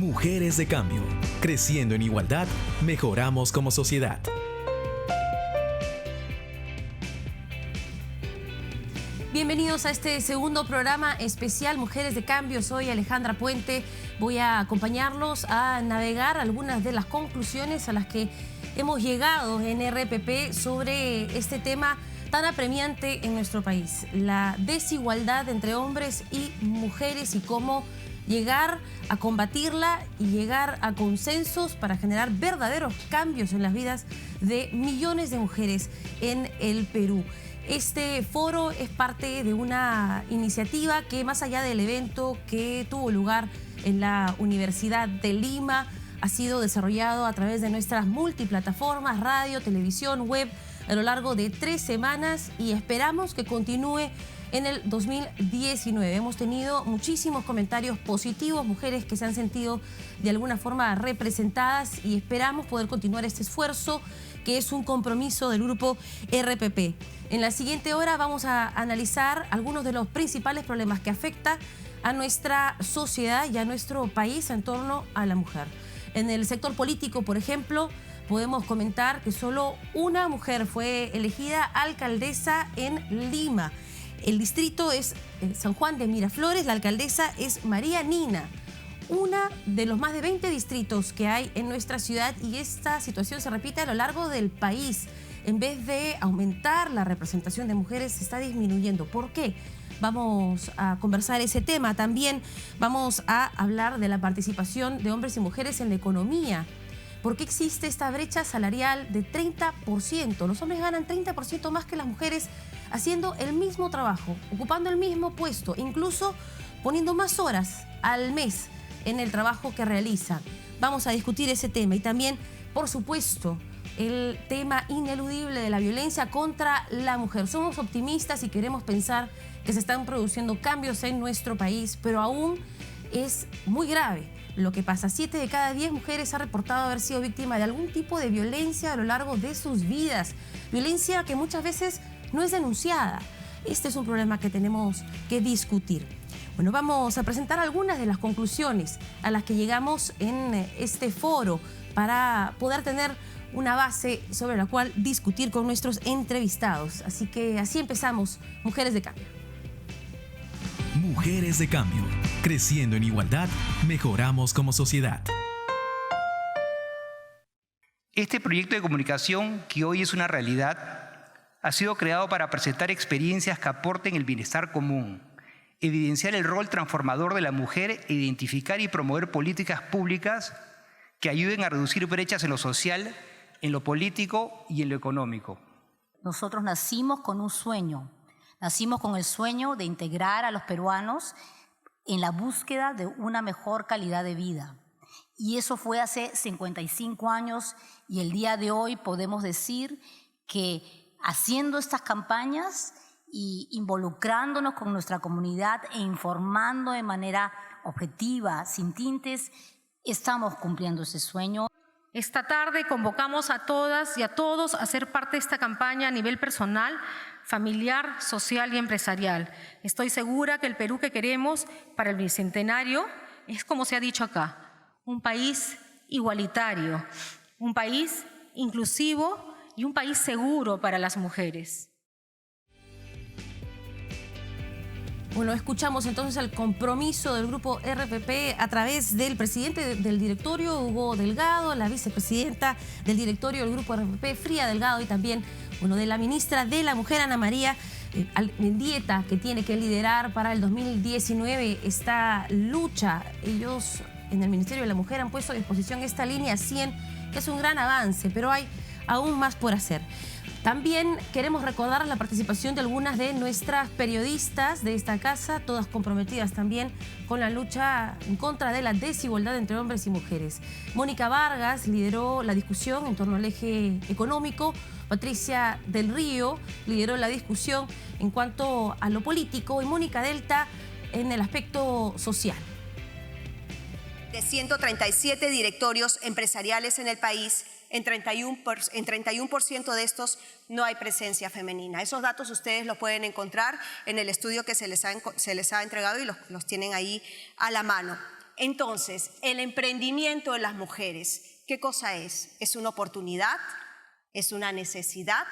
Mujeres de Cambio. Creciendo en igualdad, mejoramos como sociedad. Bienvenidos a este segundo programa especial Mujeres de Cambio. Soy Alejandra Puente. Voy a acompañarlos a navegar algunas de las conclusiones a las que hemos llegado en RPP sobre este tema tan apremiante en nuestro país. La desigualdad entre hombres y mujeres y cómo llegar a combatirla y llegar a consensos para generar verdaderos cambios en las vidas de millones de mujeres en el Perú. Este foro es parte de una iniciativa que, más allá del evento que tuvo lugar en la Universidad de Lima, ha sido desarrollado a través de nuestras multiplataformas, radio, televisión, web, a lo largo de 3 semanas y esperamos que continúe en el 2019. Hemos tenido muchísimos comentarios positivos, mujeres que se han sentido de alguna forma representadas y esperamos poder continuar este esfuerzo que es un compromiso del grupo RPP. En la siguiente hora vamos a analizar algunos de los principales problemas que afectan a nuestra sociedad y a nuestro país en torno a la mujer. En el sector político, por ejemplo, podemos comentar que solo una mujer fue elegida alcaldesa en Lima. El distrito es San Juan de Miraflores, la alcaldesa es María Nina, una de los más de 20 distritos que hay en nuestra ciudad, y esta situación se repite a lo largo del país. En vez de aumentar la representación de mujeres, se está disminuyendo. ¿Por qué? Vamos a conversar ese tema. También vamos a hablar de la participación de hombres y mujeres en la economía. ¿Por qué existe esta brecha salarial de 30%? Los hombres ganan 30% más que las mujeres haciendo el mismo trabajo, ocupando el mismo puesto, incluso poniendo más horas al mes en el trabajo que realizan. Vamos a discutir ese tema y también, por supuesto, el tema ineludible de la violencia contra la mujer. Somos optimistas y queremos pensar que se están produciendo cambios en nuestro país, pero aún es muy grave lo que pasa. 7 de cada 10 mujeres ha reportado haber sido víctima de algún tipo de violencia a lo largo de sus vidas. Violencia que muchas veces no es denunciada. Este es un problema que tenemos que discutir. Bueno, vamos a presentar algunas de las conclusiones a las que llegamos en este foro para poder tener una base sobre la cual discutir con nuestros entrevistados. Así que así empezamos, Mujeres de Cambio. Mujeres de Cambio. Creciendo en igualdad, mejoramos como sociedad. Este proyecto de comunicación, que hoy es una realidad, ha sido creado para presentar experiencias que aporten el bienestar común, evidenciar el rol transformador de la mujer e identificar y promover políticas públicas que ayuden a reducir brechas en lo social, en lo político y en lo económico. Nosotros nacimos con un sueño. Nacimos con el sueño de integrar a los peruanos en la búsqueda de una mejor calidad de vida. Y eso fue hace 55 años y el día de hoy podemos decir que haciendo estas campañas y involucrándonos con nuestra comunidad e informando de manera objetiva, sin tintes, estamos cumpliendo ese sueño. Esta tarde convocamos a todas y a todos a ser parte de esta campaña a nivel personal, familiar, social y empresarial. Estoy segura que el Perú que queremos para el bicentenario es, como se ha dicho acá, un país igualitario, un país inclusivo y un país seguro para las mujeres. Bueno, escuchamos entonces el compromiso del grupo RPP a través del presidente del directorio, Hugo Delgado, la vicepresidenta del directorio del grupo RPP, Frida Delgado, y también de la ministra de la Mujer, Ana María Mendieta, que tiene que liderar para el 2019 esta lucha. Ellos en el Ministerio de la Mujer han puesto a disposición esta línea 100, que es un gran avance, pero hay aún más por hacer. También queremos recordar la participación de algunas de nuestras periodistas de esta casa, todas comprometidas también con la lucha en contra de la desigualdad entre hombres y mujeres. Mónica Vargas lideró la discusión en torno al eje económico, Patricia del Río lideró la discusión en cuanto a lo político y Mónica Delta en el aspecto social. De 137 directorios empresariales en el país, en 31% de estos no hay presencia femenina. Esos datos ustedes los pueden encontrar en el estudio que se les ha entregado y los tienen ahí a la mano. Entonces, el emprendimiento de las mujeres, ¿qué cosa es? ¿Es una oportunidad? ¿Es una necesidad?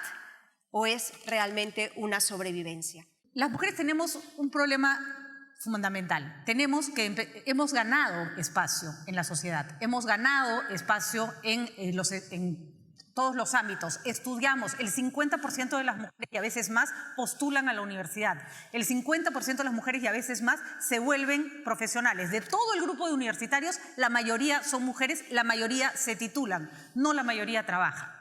¿O es realmente una sobrevivencia? Las mujeres tenemos un problema fundamental. Hemos ganado espacio en la sociedad, hemos ganado espacio en todos los ámbitos. Estudiamos, el 50% de las mujeres y a veces más postulan a la universidad. El 50% de las mujeres y a veces más se vuelven profesionales. De todo el grupo de universitarios, la mayoría son mujeres, la mayoría se titulan, no la mayoría trabaja.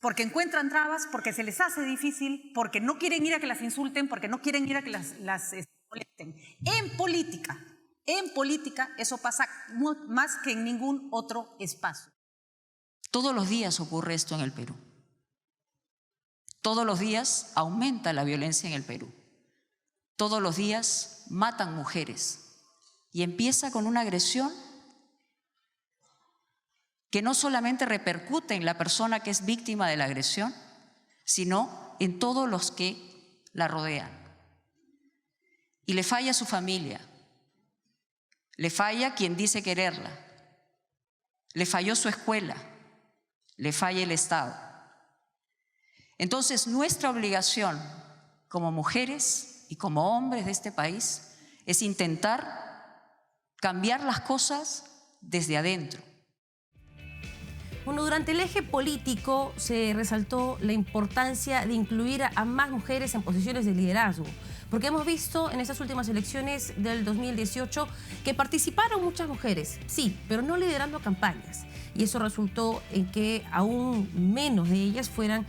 Porque encuentran trabas, porque se les hace difícil, porque no quieren ir a que las insulten, porque no quieren ir a que las molesten. En política eso pasa más que en ningún otro espacio. Todos los días ocurre esto en el Perú. Todos los días aumenta la violencia en el Perú. Todos los días matan mujeres. Y empieza con una agresión que no solamente repercute en la persona que es víctima de la agresión, sino en todos los que la rodean. Y le falla a su familia, le falla quien dice quererla, le falló su escuela, le falla el Estado. Entonces, nuestra obligación como mujeres y como hombres de este país es intentar cambiar las cosas desde adentro. Bueno, durante el eje político se resaltó la importancia de incluir a más mujeres en posiciones de liderazgo, porque hemos visto en estas últimas elecciones del 2018 que participaron muchas mujeres, sí, pero no liderando campañas, y eso resultó en que aún menos de ellas fueran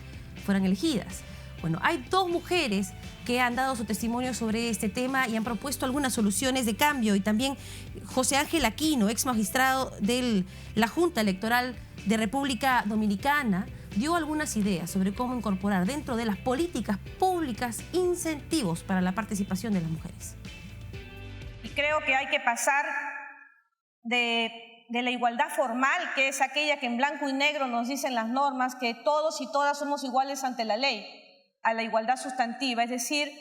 elegidas. Bueno, hay dos mujeres que han dado su testimonio sobre este tema y han propuesto algunas soluciones de cambio, y también José Ángel Aquino, ex magistrado de la Junta Electoral de República Dominicana, dio algunas ideas sobre cómo incorporar dentro de las políticas públicas incentivos para la participación de las mujeres. Y creo que hay que pasar de la igualdad formal, que es aquella que en blanco y negro nos dicen las normas, que todos y todas somos iguales ante la ley, a la igualdad sustantiva, es decir,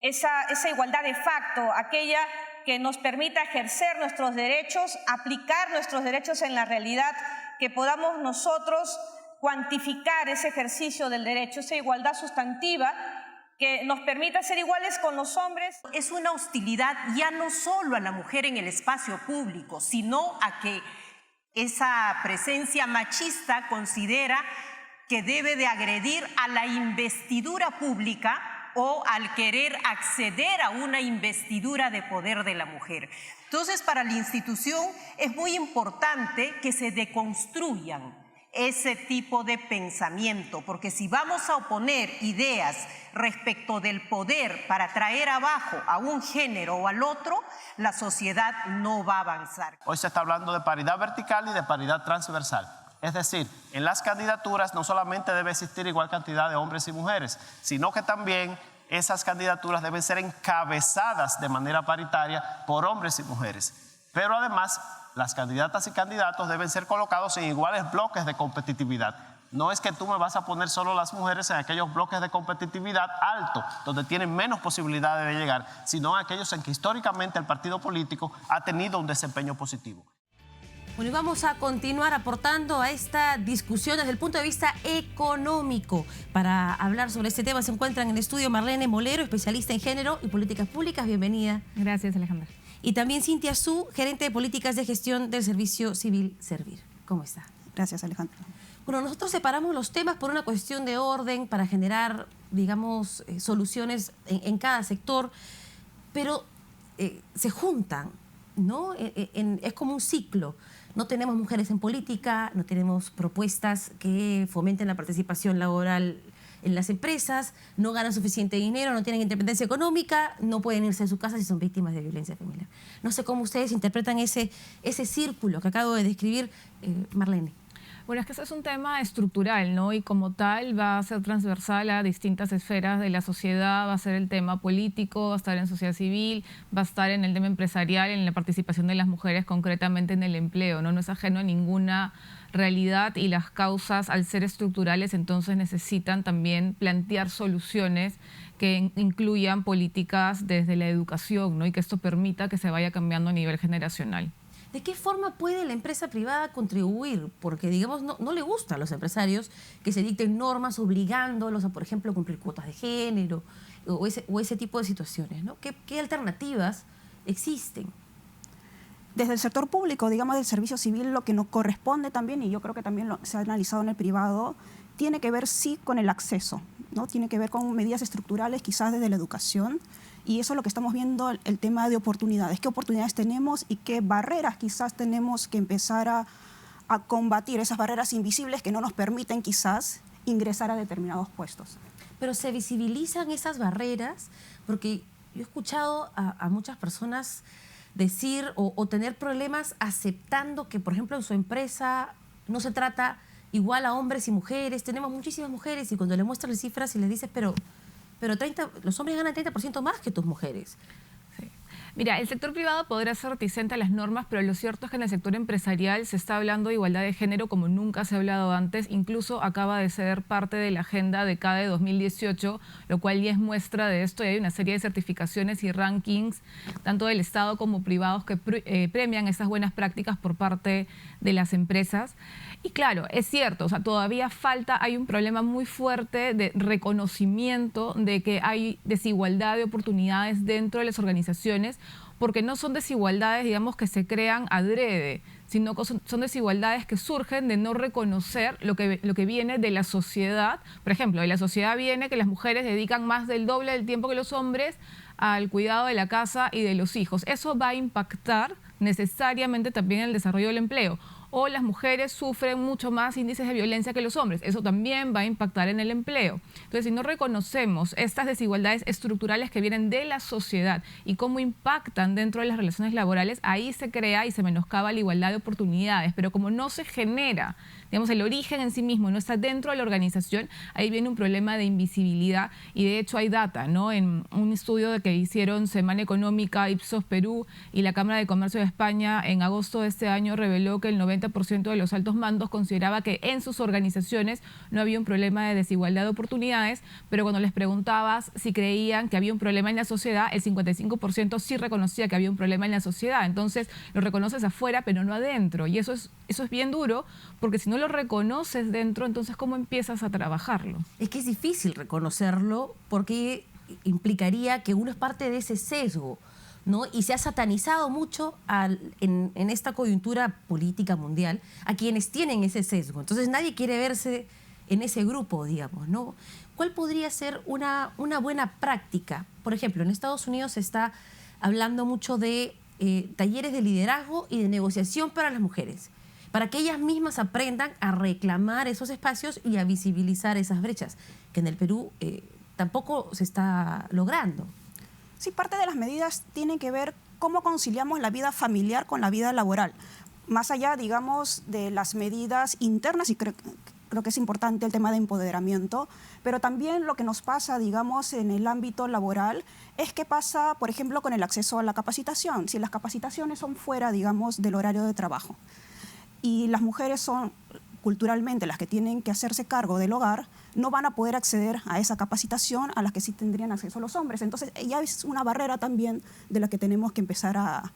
esa igualdad de facto, aquella que nos permita ejercer nuestros derechos, aplicar nuestros derechos en la realidad, que podamos nosotros cuantificar ese ejercicio del derecho, esa igualdad sustantiva que nos permita ser iguales con los hombres. Es una hostilidad ya no solo a la mujer en el espacio público, sino a que esa presencia machista considera que debe de agredir a la investidura pública o al querer acceder a una investidura de poder de la mujer. Entonces, para la institución es muy importante que se deconstruyan ese tipo de pensamiento, porque si vamos a oponer ideas respecto del poder para traer abajo a un género o al otro, la sociedad no va a avanzar. Hoy se está hablando de paridad vertical y de paridad transversal. Es decir, en las candidaturas no solamente debe existir igual cantidad de hombres y mujeres, sino que también esas candidaturas deben ser encabezadas de manera paritaria por hombres y mujeres. Pero además, las candidatas y candidatos deben ser colocados en iguales bloques de competitividad. No es que tú me vas a poner solo las mujeres en aquellos bloques de competitividad altos, donde tienen menos posibilidades de llegar, sino en aquellos en que históricamente el partido político ha tenido un desempeño positivo. Bueno, y vamos a continuar aportando a esta discusión desde el punto de vista económico. Para hablar sobre este tema se encuentra en el estudio Marlene Molero, especialista en género y políticas públicas. Bienvenida. Gracias, Alejandra. Y también Cintia Su, gerente de políticas de gestión del Servicio Civil Servir. ¿Cómo está? Gracias, Alejandra. Bueno, nosotros separamos los temas por una cuestión de orden para generar, digamos, soluciones en cada sector, pero se juntan, ¿no? Es como un ciclo. No tenemos mujeres en política, no tenemos propuestas que fomenten la participación laboral en las empresas, no ganan suficiente dinero, no tienen independencia económica, no pueden irse de su casa si son víctimas de violencia familiar. No sé cómo ustedes interpretan ese círculo que acabo de describir, Marlene. Bueno, es que ese es un tema estructural, ¿no? Y como tal va a ser transversal a distintas esferas de la sociedad, va a ser el tema político, va a estar en sociedad civil, va a estar en el tema empresarial, en la participación de las mujeres concretamente en el empleo, ¿no? No es ajeno a ninguna realidad, y las causas, al ser estructurales, entonces necesitan también plantear soluciones que incluyan políticas desde la educación, ¿no? Y que esto permita que se vaya cambiando a nivel generacional. ¿De qué forma puede la empresa privada contribuir? Porque, digamos, no le gusta a los empresarios que se dicten normas obligándolos a, por ejemplo, cumplir cuotas de género o ese tipo de situaciones, ¿no? ¿Qué alternativas existen? Desde el sector público, digamos, del servicio civil, lo que nos corresponde también, y yo creo que también se ha analizado en el privado, tiene que ver sí con el acceso, ¿no? Tiene que ver con medidas estructurales, quizás desde la educación, y eso es lo que estamos viendo, el tema de oportunidades. ¿Qué oportunidades tenemos y qué barreras quizás tenemos que empezar a combatir? Esas barreras invisibles que no nos permiten quizás ingresar a determinados puestos. Pero se visibilizan esas barreras, porque yo he escuchado a muchas personas decir o tener problemas aceptando que, por ejemplo, en su empresa no se trata igual a hombres y mujeres. Tenemos muchísimas mujeres y cuando le muestran las cifras y les dices, pero los hombres ganan 30% más que tus mujeres. Sí. Mira, el sector privado podrá ser reticente a las normas, pero lo cierto es que en el sector empresarial se está hablando de igualdad de género como nunca se ha hablado antes. Incluso acaba de ser parte de la agenda de CADE 2018, lo cual ya es muestra de esto. Y hay una serie de certificaciones y rankings, tanto del Estado como privados, que premian esas buenas prácticas por parte de las empresas. Y claro, es cierto, o sea, todavía hay un problema muy fuerte de reconocimiento de que hay desigualdad de oportunidades dentro de las organizaciones, porque no son desigualdades, digamos, que se crean adrede, sino que son desigualdades que surgen de no reconocer lo que viene de la sociedad. Por ejemplo, de la sociedad viene que las mujeres dedican más del doble del tiempo que los hombres al cuidado de la casa y de los hijos. Eso va a impactar necesariamente también en el desarrollo del empleo. O las mujeres sufren mucho más índices de violencia que los hombres. Eso también va a impactar en el empleo. Entonces, si no reconocemos estas desigualdades estructurales que vienen de la sociedad y cómo impactan dentro de las relaciones laborales, ahí se crea y se menoscaba la igualdad de oportunidades. Pero como no se genera, digamos, el origen en sí mismo no está dentro de la organización, ahí viene un problema de invisibilidad. Y de hecho hay data, ¿no? En un estudio que hicieron Semana Económica, Ipsos Perú y la Cámara de Comercio de España en agosto de este año reveló que el 90% de los altos mandos consideraba que en sus organizaciones no había un problema de desigualdad de oportunidades, pero cuando les preguntabas si creían que había un problema en la sociedad, el 55% sí reconocía que había un problema en la sociedad. Entonces lo reconoces afuera, pero no adentro. Y eso es bien duro, porque si no lo reconoces dentro, entonces ¿cómo empiezas a trabajarlo? Es que es difícil reconocerlo porque implicaría que uno es parte de ese sesgo, ¿no? Y se ha satanizado mucho en esta coyuntura política mundial a quienes tienen ese sesgo. Entonces nadie quiere verse en ese grupo, digamos, ¿no? ¿Cuál podría ser una buena práctica? Por ejemplo, en Estados Unidos se está hablando mucho de talleres de liderazgo y de negociación para las mujeres, para que ellas mismas aprendan a reclamar esos espacios y a visibilizar esas brechas, que en el Perú tampoco se está logrando. Sí, parte de las medidas tienen que ver cómo conciliamos la vida familiar con la vida laboral. Más allá, digamos, de las medidas internas, y creo que es importante el tema de empoderamiento, pero también lo que nos pasa, digamos, en el ámbito laboral es qué pasa, por ejemplo, con el acceso a la capacitación. Si las capacitaciones son fuera, digamos, del horario de trabajo y las mujeres son culturalmente las que tienen que hacerse cargo del hogar, no van a poder acceder a esa capacitación a la que sí tendrían acceso los hombres. Entonces ya es una barrera también de la que tenemos que empezar a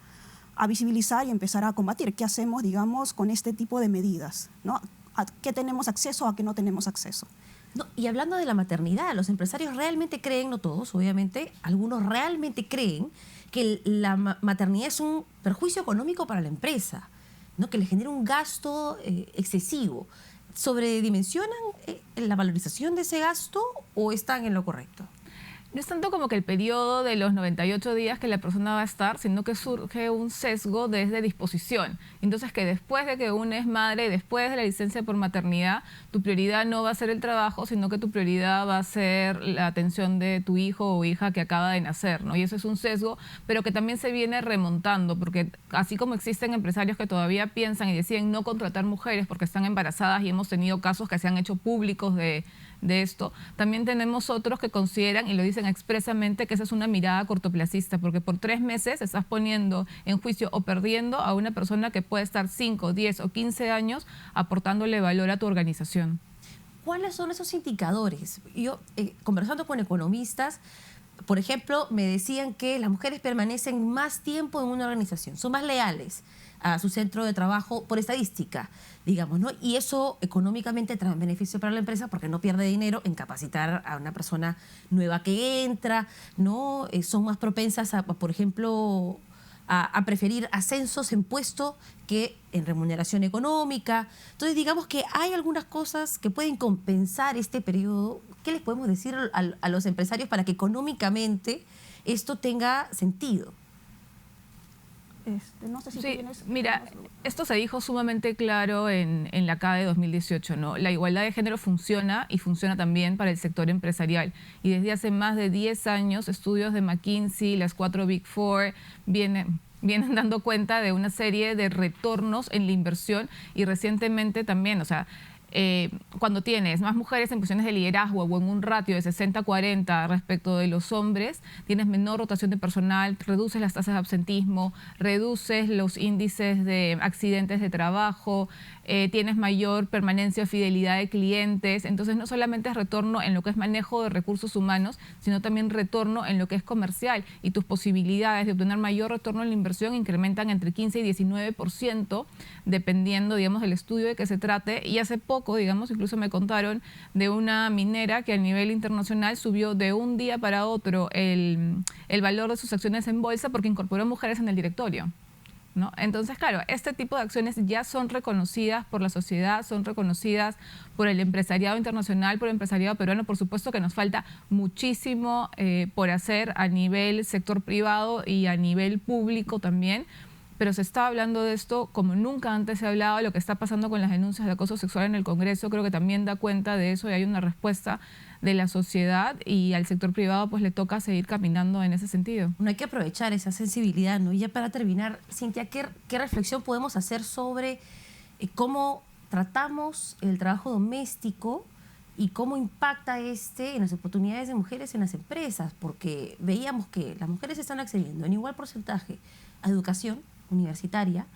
visibilizar y empezar a combatir. ¿Qué hacemos, digamos, con este tipo de medidas, ¿no? ¿A qué tenemos acceso, a qué no tenemos acceso? No, y hablando de la maternidad, los empresarios realmente creen, no todos, obviamente, algunos realmente creen que la maternidad es un perjuicio económico para la empresa, ¿no? Que le genera un gasto excesivo. ¿Sobredimensionan la valorización de ese gasto o están en lo correcto? No es tanto como que el periodo de los 98 días que la persona va a estar, sino que surge un sesgo desde disposición. Entonces, que después de que una es madre, después de la licencia por maternidad, tu prioridad no va a ser el trabajo, sino que tu prioridad va a ser la atención de tu hijo o hija que acaba de nacer, ¿no? Y eso es un sesgo, pero que también se viene remontando, porque así como existen empresarios que todavía piensan y deciden no contratar mujeres porque están embarazadas, y hemos tenido casos que se han hecho públicos de esto, también tenemos otros que consideran y lo dicen expresamente que esa es una mirada cortoplacista, porque por 3 meses estás poniendo en juicio o perdiendo a una persona que puede estar 5, 10 o 15 años aportándole valor a tu organización. ¿Cuáles son esos indicadores? Yo, conversando con economistas, por ejemplo, me decían que las mujeres permanecen más tiempo en una organización, son más leales a su centro de trabajo por estadística, digamos, ¿no? Y eso económicamente trae beneficio para la empresa porque no pierde dinero en capacitar a una persona nueva que entra, ¿no? Son más propensas a, por ejemplo, a preferir ascensos en puesto que en remuneración económica. Entonces, digamos que hay algunas cosas que pueden compensar este periodo. ¿Qué les podemos decir a los empresarios para que económicamente esto tenga sentido? No sé si sí, tienes... Mira, esto se dijo sumamente claro en la CADE 2018, ¿no? La igualdad de género funciona y funciona también para el sector empresarial. Y desde hace más de 10 años, estudios de McKinsey, las 4 Big Four, vienen dando cuenta de una serie de retornos en la inversión y recientemente también, o sea, cuando tienes más mujeres en posiciones de liderazgo o en un ratio de 60-40 respecto de los hombres, tienes menor rotación de personal, reduces las tasas de absentismo, reduces los índices de accidentes de trabajo, tienes mayor permanencia o fidelidad de clientes. Entonces no solamente es retorno en lo que es manejo de recursos humanos, sino también retorno en lo que es comercial, y tus posibilidades de obtener mayor retorno en la inversión incrementan entre 15 y 19%, dependiendo, digamos, del estudio de que se trate. Y hace poco, digamos, incluso me contaron de una minera que a nivel internacional subió de un día para otro el valor de sus acciones en bolsa porque incorporó mujeres en el directorio, ¿no? Entonces, claro, este tipo de acciones ya son reconocidas por la sociedad, son reconocidas por el empresariado internacional, por el empresariado peruano. Por supuesto que nos falta muchísimo por hacer a nivel sector privado y a nivel público también, pero se está hablando de esto como nunca antes se ha hablado. Lo que está pasando con las denuncias de acoso sexual en el Congreso creo que también da cuenta de eso, y hay una respuesta de la sociedad, y al sector privado pues le toca seguir caminando en ese sentido. No hay que aprovechar esa sensibilidad, ¿no? Y ya para terminar, Cintia, ¿qué reflexión podemos hacer sobre cómo tratamos el trabajo doméstico y cómo impacta en las oportunidades de mujeres en las empresas? Porque veíamos que las mujeres están accediendo en igual porcentaje a educación universitaria,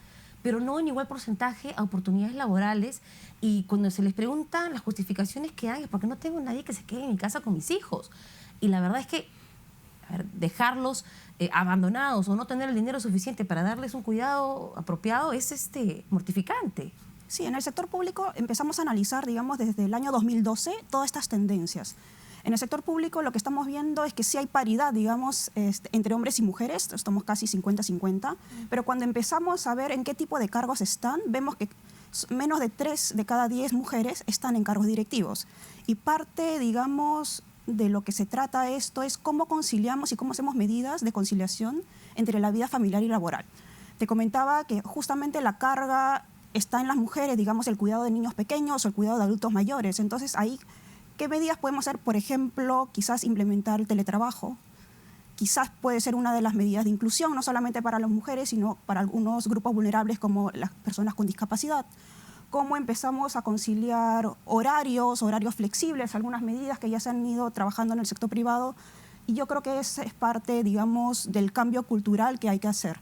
pero no en igual porcentaje a oportunidades laborales. Y cuando se les preguntan las justificaciones que hay, es porque no tengo nadie que se quede en mi casa con mis hijos. Y la verdad es que dejarlos abandonados o no tener el dinero suficiente para darles un cuidado apropiado es mortificante. Sí, en el sector público empezamos a analizar, digamos, desde el año 2012 todas estas tendencias. En el sector público lo que estamos viendo es que sí hay paridad, digamos, entre hombres y mujeres, estamos casi 50-50, pero cuando empezamos a ver en qué tipo de cargos están, vemos que menos de 3 de cada 10 mujeres están en cargos directivos. Y parte, digamos, de lo que se trata esto es cómo conciliamos y cómo hacemos medidas de conciliación entre la vida familiar y laboral. Te comentaba que justamente la carga está en las mujeres, digamos, el cuidado de niños pequeños o el cuidado de adultos mayores. Entonces, ahí, ¿qué medidas podemos hacer? Por ejemplo, quizás implementar el teletrabajo. Quizás puede ser una de las medidas de inclusión, no solamente para las mujeres, sino para algunos grupos vulnerables como las personas con discapacidad. Cómo empezamos a conciliar horarios flexibles, algunas medidas que ya se han ido trabajando en el sector privado. Y yo creo que es parte, digamos, del cambio cultural que hay que hacer.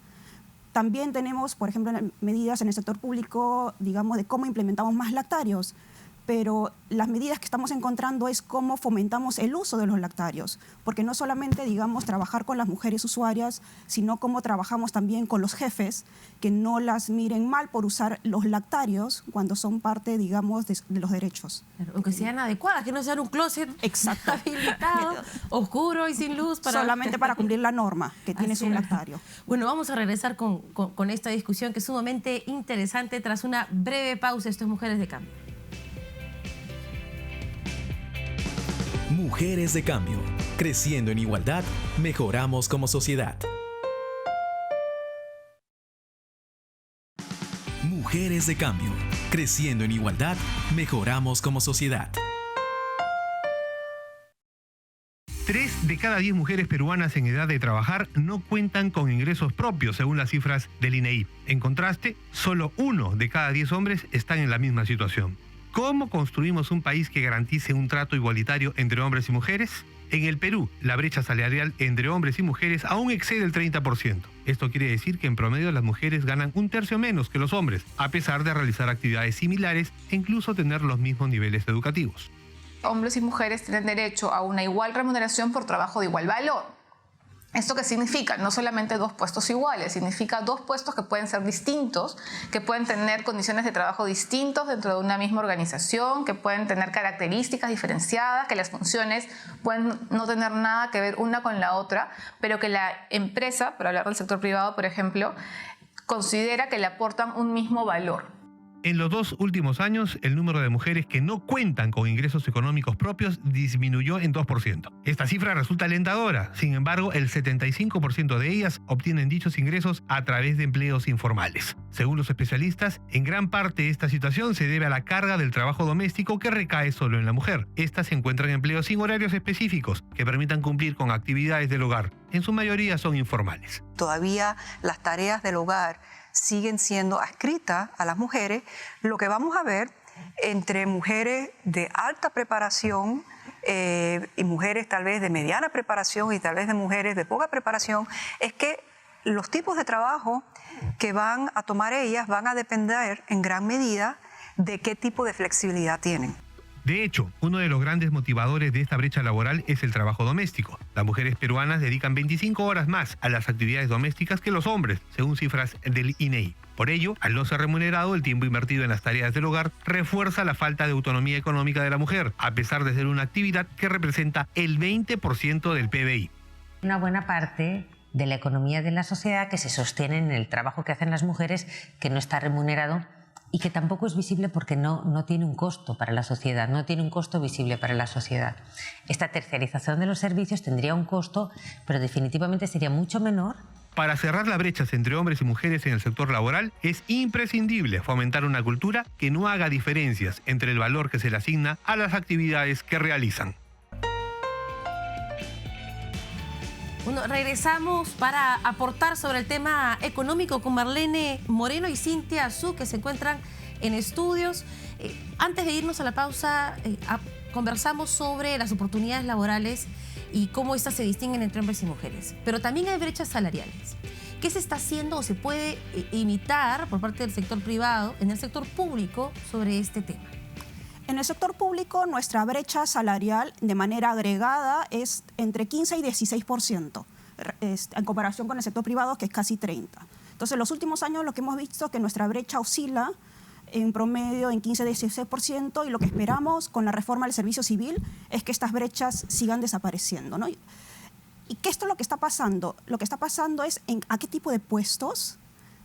También tenemos, por ejemplo, medidas en el sector público, digamos, de cómo implementamos más lactarios. Pero las medidas que estamos encontrando es cómo fomentamos el uso de los lactarios, porque no solamente, digamos, trabajar con las mujeres usuarias, sino cómo trabajamos también con los jefes, que no las miren mal por usar los lactarios cuando son parte, digamos, de los derechos. Claro, aunque sean adecuadas, que no sean un closet habilitado, oscuro y sin luz. Solamente para cumplir la norma, que tienes un lactario. Bueno, vamos a regresar con esta discusión que es sumamente interesante tras una breve pausa. Esto es Mujeres de Cambio. Mujeres de Cambio. Creciendo en igualdad, mejoramos como sociedad. Mujeres de Cambio. Creciendo en igualdad, mejoramos como sociedad. 3 de cada 10 mujeres peruanas en edad de trabajar no cuentan con ingresos propios, según las cifras del INEI. En contraste, solo 1 de cada 10 hombres están en la misma situación. ¿Cómo construimos un país que garantice un trato igualitario entre hombres y mujeres? En el Perú, la brecha salarial entre hombres y mujeres aún excede el 30%. Esto quiere decir que en promedio las mujeres ganan 1/3 menos que los hombres, a pesar de realizar actividades similares e incluso tener los mismos niveles educativos. Hombres y mujeres tienen derecho a una igual remuneración por trabajo de igual valor. ¿Esto qué significa? No solamente 2 puestos iguales, significa 2 puestos que pueden ser distintos, que pueden tener condiciones de trabajo distintos dentro de una misma organización, que pueden tener características diferenciadas, que las funciones pueden no tener nada que ver una con la otra, pero que la empresa, para hablar del sector privado, por ejemplo, considera que le aportan un mismo valor. En los 2 últimos años, el número de mujeres que no cuentan con ingresos económicos propios disminuyó en 2%. Esta cifra resulta alentadora. Sin embargo, el 75% de ellas obtienen dichos ingresos a través de empleos informales. Según los especialistas, en gran parte esta situación se debe a la carga del trabajo doméstico que recae solo en la mujer. Esta se encuentra en empleos sin horarios específicos que permitan cumplir con actividades del hogar. En su mayoría son informales. Todavía las tareas del hogar siguen siendo adscritas a las mujeres. Lo que vamos a ver entre mujeres de alta preparación y mujeres tal vez de mediana preparación y tal vez de mujeres de poca preparación es que los tipos de trabajo que van a tomar ellas van a depender en gran medida de qué tipo de flexibilidad tienen. De hecho, uno de los grandes motivadores de esta brecha laboral es el trabajo doméstico. Las mujeres peruanas dedican 25 horas más a las actividades domésticas que los hombres, según cifras del INEI. Por ello, al no ser remunerado, el tiempo invertido en las tareas del hogar refuerza la falta de autonomía económica de la mujer, a pesar de ser una actividad que representa el 20% del PBI. Una buena parte de la economía de la sociedad que se sostiene en el trabajo que hacen las mujeres, que no está remunerado y que tampoco es visible porque no tiene un costo para la sociedad, no tiene un costo visible para la sociedad. Esta tercerización de los servicios tendría un costo, pero definitivamente sería mucho menor. Para cerrar las brechas entre hombres y mujeres en el sector laboral, es imprescindible fomentar una cultura que no haga diferencias entre el valor que se le asigna a las actividades que realizan. Bueno, regresamos para aportar sobre el tema económico con Marlene Moreno y Cintia Su, que se encuentran en estudios. Antes de irnos a la pausa, conversamos sobre las oportunidades laborales y cómo estas se distinguen entre hombres y mujeres. Pero también hay brechas salariales. ¿Qué se está haciendo o se puede imitar por parte del sector privado en el sector público sobre este tema? En el sector público, nuestra brecha salarial de manera agregada es entre 15 y 16%, en comparación con el sector privado, que es casi 30%. Entonces, en los últimos años lo que hemos visto es que nuestra brecha oscila en promedio en 15-16%, y lo que esperamos con la reforma del servicio civil es que estas brechas sigan desapareciendo, ¿no? ¿Y qué es lo que está pasando? Lo que está pasando es a qué tipo de puestos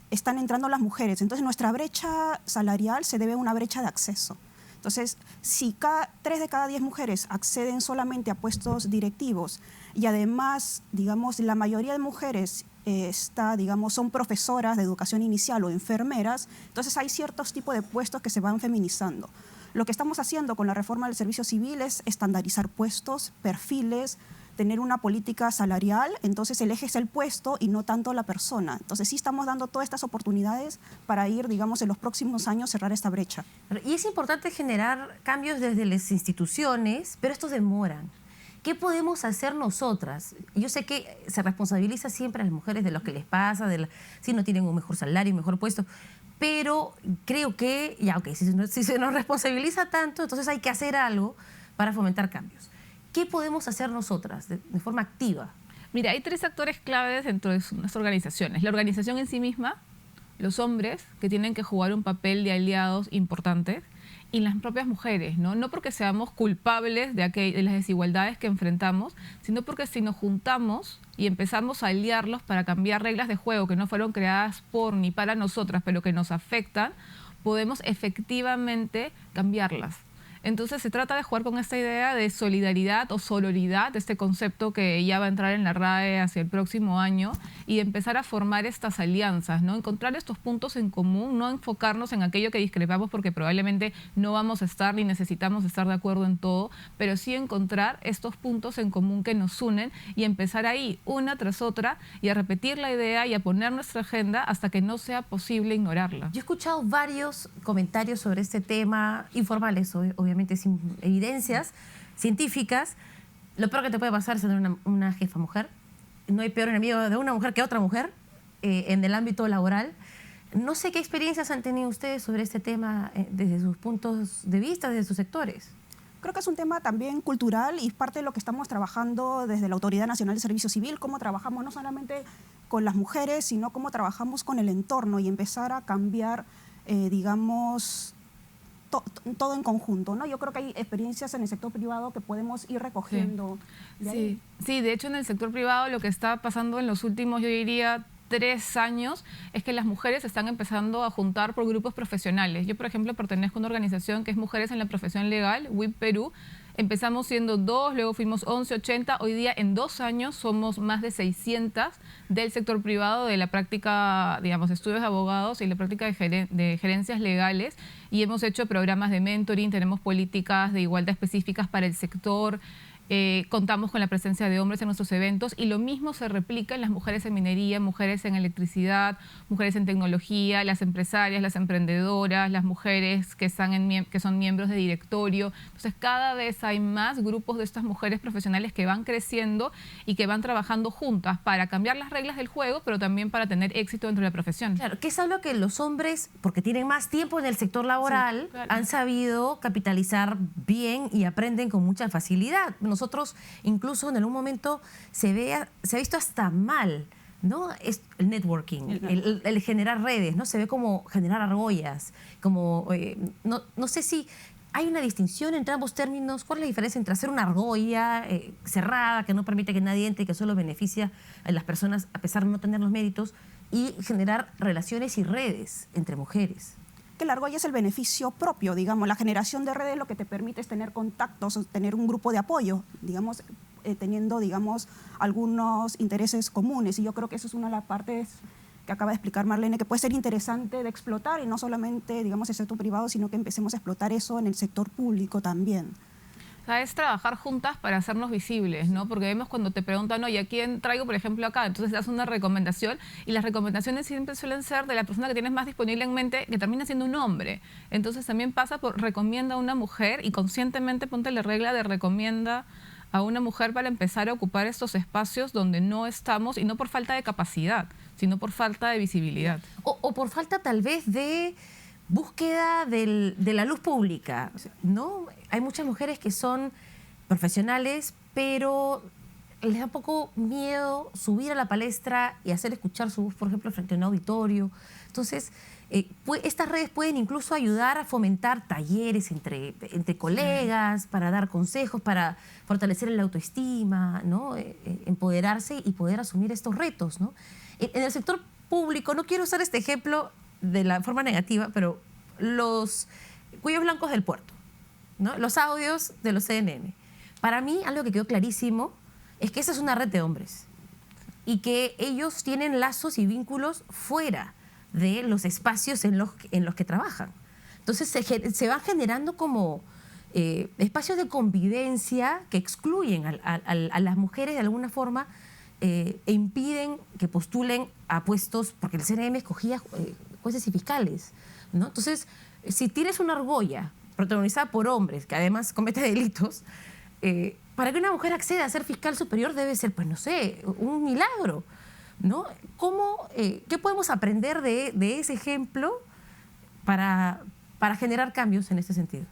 están entrando las mujeres. Entonces, nuestra brecha salarial se debe a una brecha de acceso. Entonces, si 3 de cada 10 mujeres acceden solamente a puestos directivos y además, digamos, la mayoría de mujeres son profesoras de educación inicial o enfermeras, entonces hay ciertos tipos de puestos que se van feminizando. Lo que estamos haciendo con la reforma del servicio civil es estandarizar puestos, perfiles, tener una política salarial, entonces el eje es el puesto y no tanto la persona. Entonces sí estamos dando todas estas oportunidades para ir, digamos, en los próximos años cerrar esta brecha. Y es importante generar cambios desde las instituciones, pero estos demoran. ¿Qué podemos hacer nosotras? Yo sé que se responsabiliza siempre a las mujeres de lo que les pasa, si no tienen un mejor salario, un mejor puesto, pero creo que, si se nos responsabiliza tanto, entonces hay que hacer algo para fomentar cambios. ¿Qué podemos hacer nosotras de forma activa? Mira, hay 3 actores claves dentro de nuestras organizaciones. La organización en sí misma, los hombres, que tienen que jugar un papel de aliados importantes, y las propias mujeres, ¿no? No porque seamos culpables de las desigualdades que enfrentamos, sino porque si nos juntamos y empezamos a aliarlos para cambiar reglas de juego que no fueron creadas por ni para nosotras, pero que nos afectan, podemos efectivamente cambiarlas. Entonces se trata de jugar con esta idea de solidaridad o sororidad, este concepto que ya va a entrar en la RAE hacia el próximo año, y empezar a formar estas alianzas, ¿no? Encontrar estos puntos en común, no enfocarnos en aquello que discrepamos porque probablemente no vamos a estar ni necesitamos estar de acuerdo en todo, pero sí encontrar estos puntos en común que nos unen y empezar ahí una tras otra y a repetir la idea y a poner nuestra agenda hasta que no sea posible ignorarla. Yo he escuchado varios comentarios sobre este tema, informales, obviamente sin evidencias científicas. Lo peor que te puede pasar es tener una jefa mujer. No hay peor enemigo de una mujer que otra mujer en el ámbito laboral. No sé qué experiencias han tenido ustedes sobre este tema desde sus puntos de vista, desde sus sectores. Creo que es un tema también cultural y parte de lo que estamos trabajando desde la Autoridad Nacional de Servicio Civil, cómo trabajamos no solamente con las mujeres, sino cómo trabajamos con el entorno y empezar a cambiar, digamos, todo en conjunto, ¿no? Yo creo que hay experiencias en el sector privado que podemos ir recogiendo. Sí, de hecho en el sector privado lo que está pasando en los últimos, yo diría, 3 años, es que las mujeres están empezando a juntar por grupos profesionales. Yo, por ejemplo, pertenezco a una organización que es Mujeres en la Profesión Legal, WIP Perú. Empezamos siendo 2, luego fuimos 11, 80. Hoy día, en 2 años, somos más de 600 del sector privado, de la práctica, digamos, estudios de abogados y la práctica de gerencias legales. Y hemos hecho programas de mentoring, tenemos políticas de igualdad específicas para el sector. Contamos con la presencia de hombres en nuestros eventos y lo mismo se replica en las mujeres en minería, mujeres en electricidad, mujeres en tecnología, las empresarias, las emprendedoras, las mujeres que son miembros de directorio. Entonces cada vez hay más grupos de estas mujeres profesionales que van creciendo y que van trabajando juntas para cambiar las reglas del juego, pero también para tener éxito dentro de la profesión. Claro, que es algo que los hombres, porque tienen más tiempo en el sector laboral, han sabido capitalizar bien y aprenden con mucha facilidad. Nosotros incluso en algún momento se ha visto hasta mal, ¿no? Es el networking, el generar redes, ¿no? Se ve como generar argollas, como no sé si hay una distinción entre ambos términos. ¿Cuál es la diferencia entre hacer una argolla cerrada que no permite que nadie entre y que solo beneficia a las personas a pesar de no tener los méritos y generar relaciones y redes entre mujeres? Que la argolla es el beneficio propio, digamos, la generación de redes lo que te permite es tener contactos, tener un grupo de apoyo, digamos, teniendo, digamos, algunos intereses comunes. Y yo creo que eso es una de las partes que acaba de explicar Marlene, que puede ser interesante de explotar y no solamente, digamos, el sector privado, sino que empecemos a explotar eso en el sector público también. O sea, es trabajar juntas para hacernos visibles, ¿no? Porque vemos cuando te preguntan, oye, ¿a quién traigo, por ejemplo, acá? Entonces das una recomendación y las recomendaciones siempre suelen ser de la persona que tienes más disponible en mente, que termina siendo un hombre. Entonces también pasa por recomienda a una mujer y conscientemente ponte la regla de recomienda a una mujer para empezar a ocupar estos espacios donde no estamos, y no por falta de capacidad, sino por falta de visibilidad. O por falta tal vez de búsqueda de la luz pública, ¿no? Hay muchas mujeres que son profesionales, pero les da un poco miedo subir a la palestra y hacer escuchar su voz, por ejemplo, frente a un auditorio. Entonces, estas redes pueden incluso ayudar a fomentar talleres entre colegas, para dar consejos, para fortalecer la autoestima, ¿no? Empoderarse y poder asumir estos retos, ¿no? En el sector público, no quiero usar este ejemplo de la forma negativa, pero los cuellos blancos del puerto, ¿no? Los audios de los CNN. Para mí, algo que quedó clarísimo es que esa es una red de hombres y que ellos tienen lazos y vínculos fuera de los espacios en los que trabajan. Entonces se van generando como espacios de convivencia que excluyen a las mujeres de alguna forma e impiden que postulen a puestos, porque el CNM escogía jueces y fiscales, ¿no? Entonces, si tienes una argolla protagonizada por hombres, que además comete delitos, para que una mujer acceda a ser fiscal superior debe ser, pues no sé, un milagro, ¿no? ¿Qué podemos aprender de ese ejemplo para generar cambios en este sentido?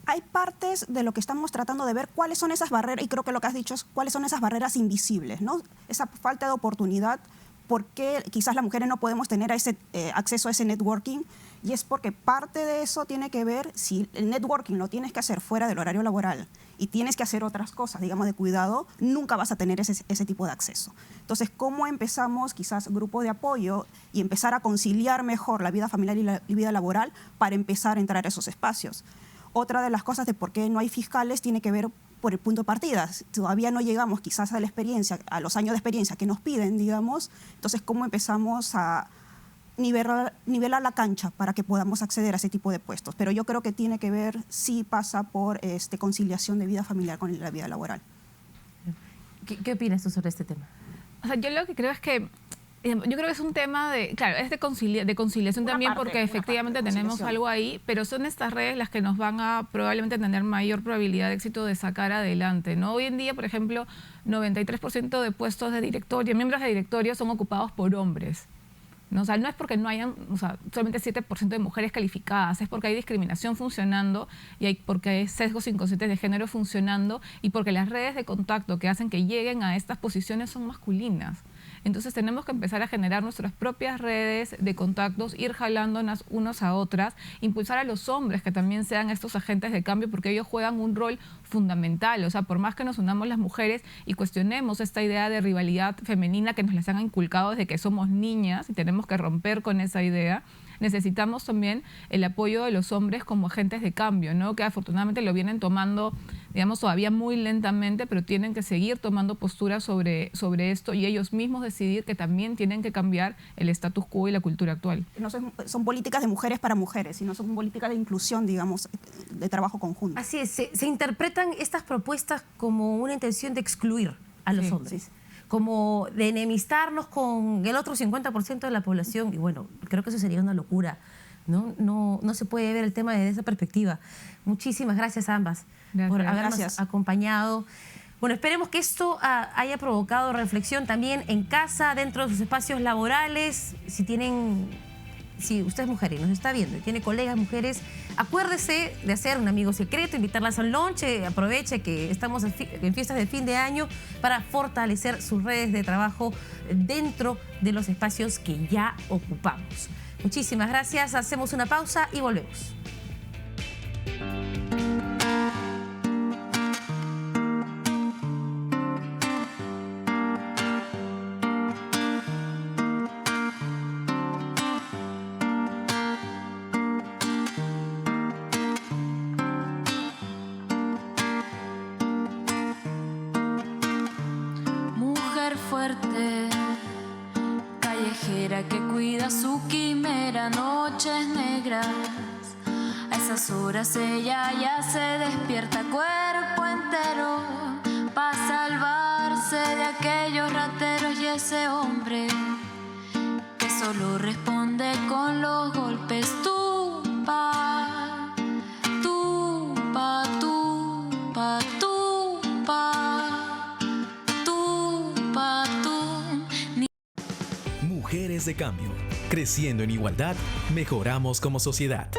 Hay partes de lo que estamos tratando de ver cuáles son esas barreras, y creo que lo que has dicho es cuáles son esas barreras invisibles, ¿no? Esa falta de oportunidad, por qué quizás las mujeres no podemos tener acceso a ese networking, y es porque parte de eso tiene que ver, si el networking lo tienes que hacer fuera del horario laboral y tienes que hacer otras cosas, digamos, de cuidado, nunca vas a tener ese tipo de acceso. Entonces, ¿cómo empezamos quizás grupo de apoyo y empezar a conciliar mejor la vida familiar y la vida laboral para empezar a entrar a esos espacios? Otra de las cosas de por qué no hay fiscales tiene que ver por el punto de partida. Todavía no llegamos quizás a la experiencia, a los años de experiencia que nos piden, digamos. Entonces, ¿cómo empezamos a nivelar la cancha para que podamos acceder a ese tipo de puestos? Pero yo creo que tiene que ver, sí pasa por conciliación de vida familiar con la vida laboral. ¿Qué opinas tú sobre este tema? O sea, yo lo que creo es que es un tema es de conciliación también, porque efectivamente tenemos algo ahí, pero son estas redes las que nos van a probablemente tener mayor probabilidad de éxito de sacar adelante, ¿no? Hoy en día, por ejemplo, 93% de puestos de directorio, miembros de directorio son ocupados por hombres, ¿no? O sea, no es porque no hayan, o sea, solamente 7% de mujeres calificadas, es porque hay discriminación funcionando y porque hay sesgos inconscientes de género funcionando y porque las redes de contacto que hacen que lleguen a estas posiciones son masculinas. Entonces tenemos que empezar a generar nuestras propias redes de contactos, ir jalándonos unos a otras, impulsar a los hombres que también sean estos agentes de cambio porque ellos juegan un rol fundamental. O sea, por más que nos unamos las mujeres y cuestionemos esta idea de rivalidad femenina que nos las han inculcado desde que somos niñas y tenemos que romper con esa idea, necesitamos también el apoyo de los hombres como agentes de cambio, ¿no? Que afortunadamente lo vienen tomando, digamos, todavía muy lentamente, pero tienen que seguir tomando postura sobre esto y ellos mismos decidir que también tienen que cambiar el status quo y la cultura actual. No son políticas de mujeres para mujeres, sino son políticas de inclusión, digamos, de trabajo conjunto. Así es, se interpretan estas propuestas como una intención de excluir a los hombres. Sí. Como de enemistarnos con el otro 50% de la población. Y bueno, creo que eso sería una locura, ¿no? No se puede ver el tema desde esa perspectiva. Muchísimas gracias a ambas por habernos acompañado. Bueno, esperemos que esto haya provocado reflexión también en casa, dentro de sus espacios laborales. Si usted es mujer y nos está viendo y tiene colegas mujeres, acuérdese de hacer un amigo secreto, invitarlas a un lunch, aproveche que estamos en fiestas de fin de año para fortalecer sus redes de trabajo dentro de los espacios que ya ocupamos. Muchísimas gracias, hacemos una pausa y volvemos. Que cuida su quimera, noches negras. A esas horas ella ya se despierta cuerpo entero para salvarse de aquellos rateros y ese hombre que solo responde con los golpes. Tupa, tupa, tupa, tupa, tupa, Mujeres de Cambio. Creciendo en igualdad, mejoramos como sociedad.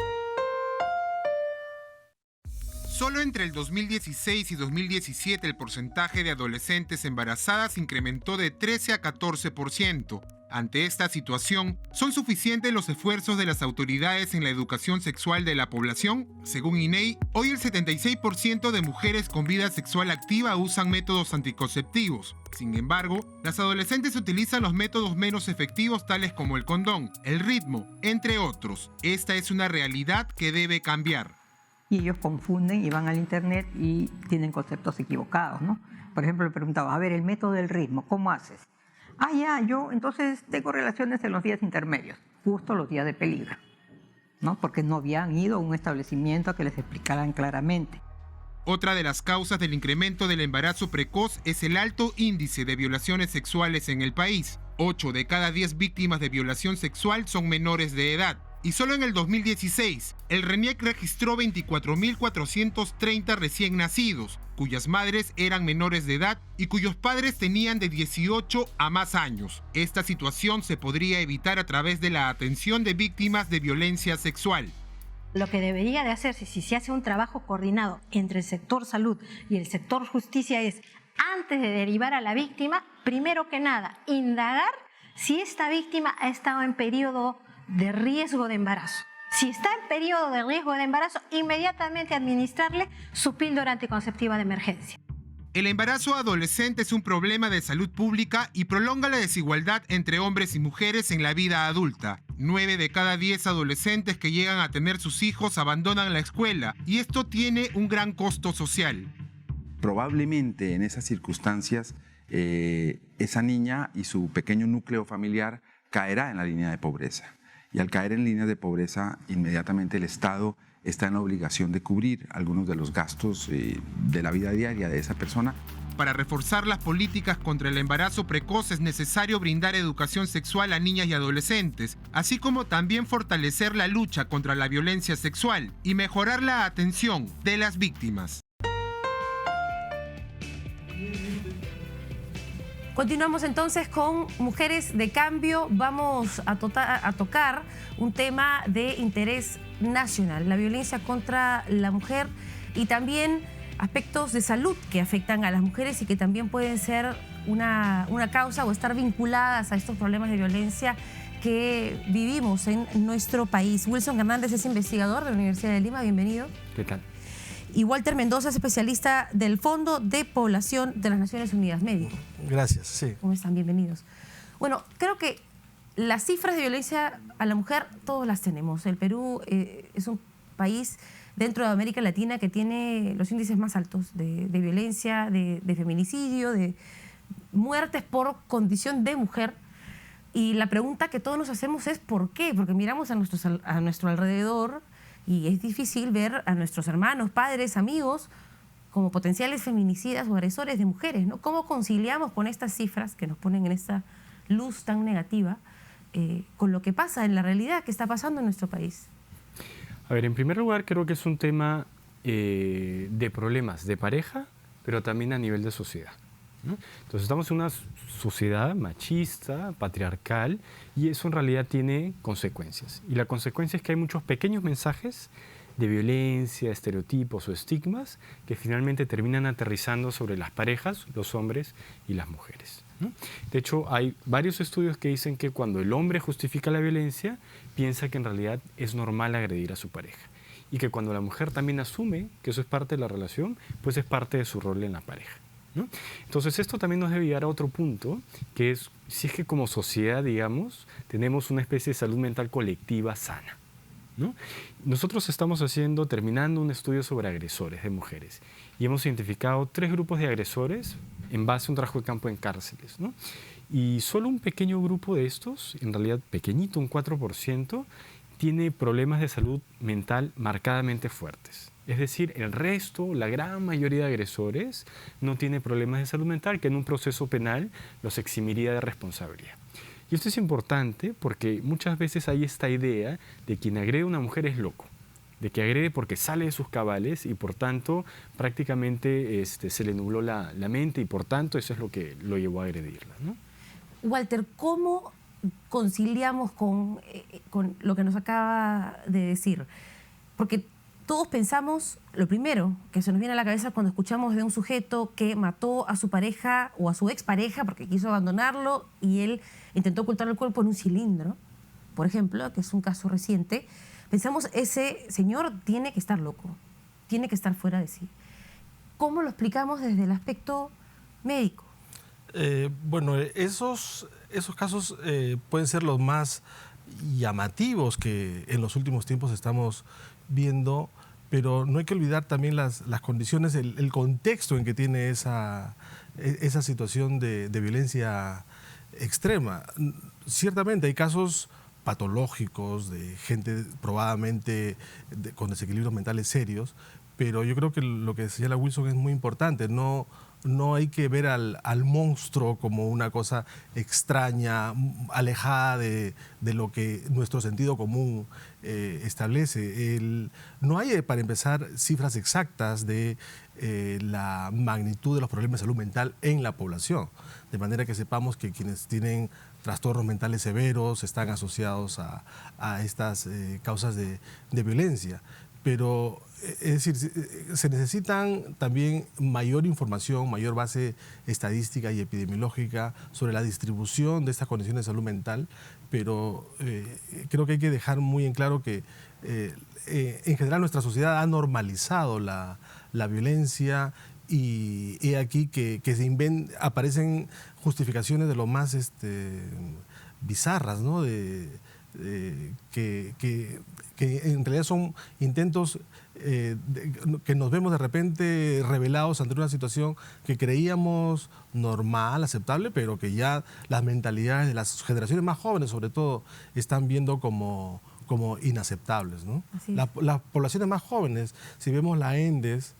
Solo entre el 2016 y 2017 el porcentaje de adolescentes embarazadas incrementó de 13 a 14%. Ante esta situación, ¿son suficientes los esfuerzos de las autoridades en la educación sexual de la población? Según INEI, hoy el 76% de mujeres con vida sexual activa usan métodos anticonceptivos. Sin embargo, las adolescentes utilizan los métodos menos efectivos tales como el condón, el ritmo, entre otros. Esta es una realidad que debe cambiar. Y ellos confunden y van al internet y tienen conceptos equivocados, ¿no? Por ejemplo, le preguntaba, a ver, el método del ritmo, ¿cómo haces? Yo entonces tengo relaciones en los días intermedios, justo los días de peligro, ¿no? Porque no habían ido a un establecimiento a que les explicaran claramente. Otra de las causas del incremento del embarazo precoz es el alto índice de violaciones sexuales en el país. 8 de cada 10 víctimas de violación sexual son menores de edad. Y solo en el 2016, el RENIEC registró 24.430 recién nacidos, cuyas madres eran menores de edad y cuyos padres tenían de 18 a más años. Esta situación se podría evitar a través de la atención de víctimas de violencia sexual. Lo que debería de hacerse, si se hace un trabajo coordinado entre el sector salud y el sector justicia, es, antes de derivar a la víctima, primero que nada, indagar si esta víctima ha estado en periodo de riesgo de embarazo. Si está en periodo de riesgo de embarazo, inmediatamente administrarle su píldora anticonceptiva de emergencia. El embarazo adolescente es un problema de salud pública y prolonga la desigualdad entre hombres y mujeres en la vida adulta. 9 de cada 10 adolescentes que llegan a tener sus hijos abandonan la escuela y esto tiene un gran costo social. Probablemente en esas circunstancias esa niña y su pequeño núcleo familiar caerá en la línea de pobreza. Y al caer en líneas de pobreza, inmediatamente el Estado está en la obligación de cubrir algunos de los gastos de la vida diaria de esa persona. Para reforzar las políticas contra el embarazo precoz es necesario brindar educación sexual a niñas y adolescentes, así como también fortalecer la lucha contra la violencia sexual y mejorar la atención de las víctimas. Continuamos entonces con Mujeres de Cambio. Vamos a tocar un tema de interés nacional, la violencia contra la mujer y también aspectos de salud que afectan a las mujeres y que también pueden ser una causa o estar vinculadas a estos problemas de violencia que vivimos en nuestro país. Wilson Hernández es investigador de la Universidad de Lima, bienvenido. ¿Qué tal? Y Walter Mendoza es especialista del Fondo de Población de las Naciones Unidas, médico. Gracias, sí. ¿Cómo están? Bienvenidos. Bueno, creo que las cifras de violencia a la mujer todos las tenemos. El Perú es un país dentro de América Latina que tiene los índices más altos de violencia, de feminicidio, de muertes por condición de mujer. Y la pregunta que todos nos hacemos es ¿por qué? Porque miramos a nuestro alrededor y es difícil ver a nuestros hermanos, padres, amigos como potenciales feminicidas o agresores de mujeres, ¿no? ¿Cómo conciliamos con estas cifras que nos ponen en esta luz tan negativa con lo que pasa en la realidad que está pasando en nuestro país? A ver, en primer lugar creo que es un tema de problemas de pareja, pero también a nivel de sociedad, ¿no? Entonces estamos en una sociedad machista, patriarcal, y eso en realidad tiene consecuencias. Y la consecuencia es que hay muchos pequeños mensajes de violencia, estereotipos o estigmas que finalmente terminan aterrizando sobre las parejas, los hombres y las mujeres, ¿no? De hecho, hay varios estudios que dicen que cuando el hombre justifica la violencia, piensa que en realidad es normal agredir a su pareja. Y que cuando la mujer también asume que eso es parte de la relación, pues es parte de su rol en la pareja, ¿no? Entonces esto también nos debe llevar a otro punto, que es si es que como sociedad, digamos, tenemos una especie de salud mental colectiva sana, ¿no? Nosotros estamos terminando un estudio sobre agresores de mujeres y hemos identificado 3 grupos de agresores en base a un trabajo de campo en cárceles, ¿no? Y solo un pequeño grupo de estos, en realidad pequeñito, un 4%, tiene problemas de salud mental marcadamente fuertes. Es decir, el resto, la gran mayoría de agresores, no tiene problemas de salud mental que en un proceso penal los eximiría de responsabilidad. Y esto es importante porque muchas veces hay esta idea de quien agrede a una mujer es loco, de que agrede porque sale de sus cabales y por tanto prácticamente se le nubló la mente y por tanto eso es lo que lo llevó a agredirla, ¿no? Walter, ¿cómo conciliamos con lo que nos acaba de decir? Porque todos pensamos, lo primero que se nos viene a la cabeza cuando escuchamos de un sujeto que mató a su pareja o a su expareja porque quiso abandonarlo y él intentó ocultar el cuerpo en un cilindro, por ejemplo, que es un caso reciente, pensamos ese señor tiene que estar loco, tiene que estar fuera de sí. ¿Cómo lo explicamos desde el aspecto médico? Bueno, esos casos pueden ser los más llamativos que en los últimos tiempos estamos viendo, pero no hay que olvidar también las condiciones, el contexto en que tiene esa situación de violencia extrema. Ciertamente hay casos patológicos de gente probadamente con desequilibrios mentales serios, pero yo creo que lo que señala Wilson es muy importante. No hay que ver al monstruo como una cosa extraña, alejada de lo que nuestro sentido común establece. No hay, para empezar, cifras exactas de la magnitud de los problemas de salud mental en la población, de manera que sepamos que quienes tienen trastornos mentales severos están asociados a estas causas de violencia. Pero, es decir, se necesitan también mayor información, mayor base estadística y epidemiológica sobre la distribución de estas condiciones de salud mental, pero creo que hay que dejar muy en claro que en general nuestra sociedad ha normalizado la violencia y he aquí que aparecen justificaciones de lo más bizarras, ¿no? Que en realidad son intentos que nos vemos de repente revelados ante una situación que creíamos normal, aceptable, pero que ya las mentalidades de las generaciones más jóvenes, sobre todo, están viendo como inaceptables, ¿no? Las poblaciones más jóvenes, si vemos la ENDES,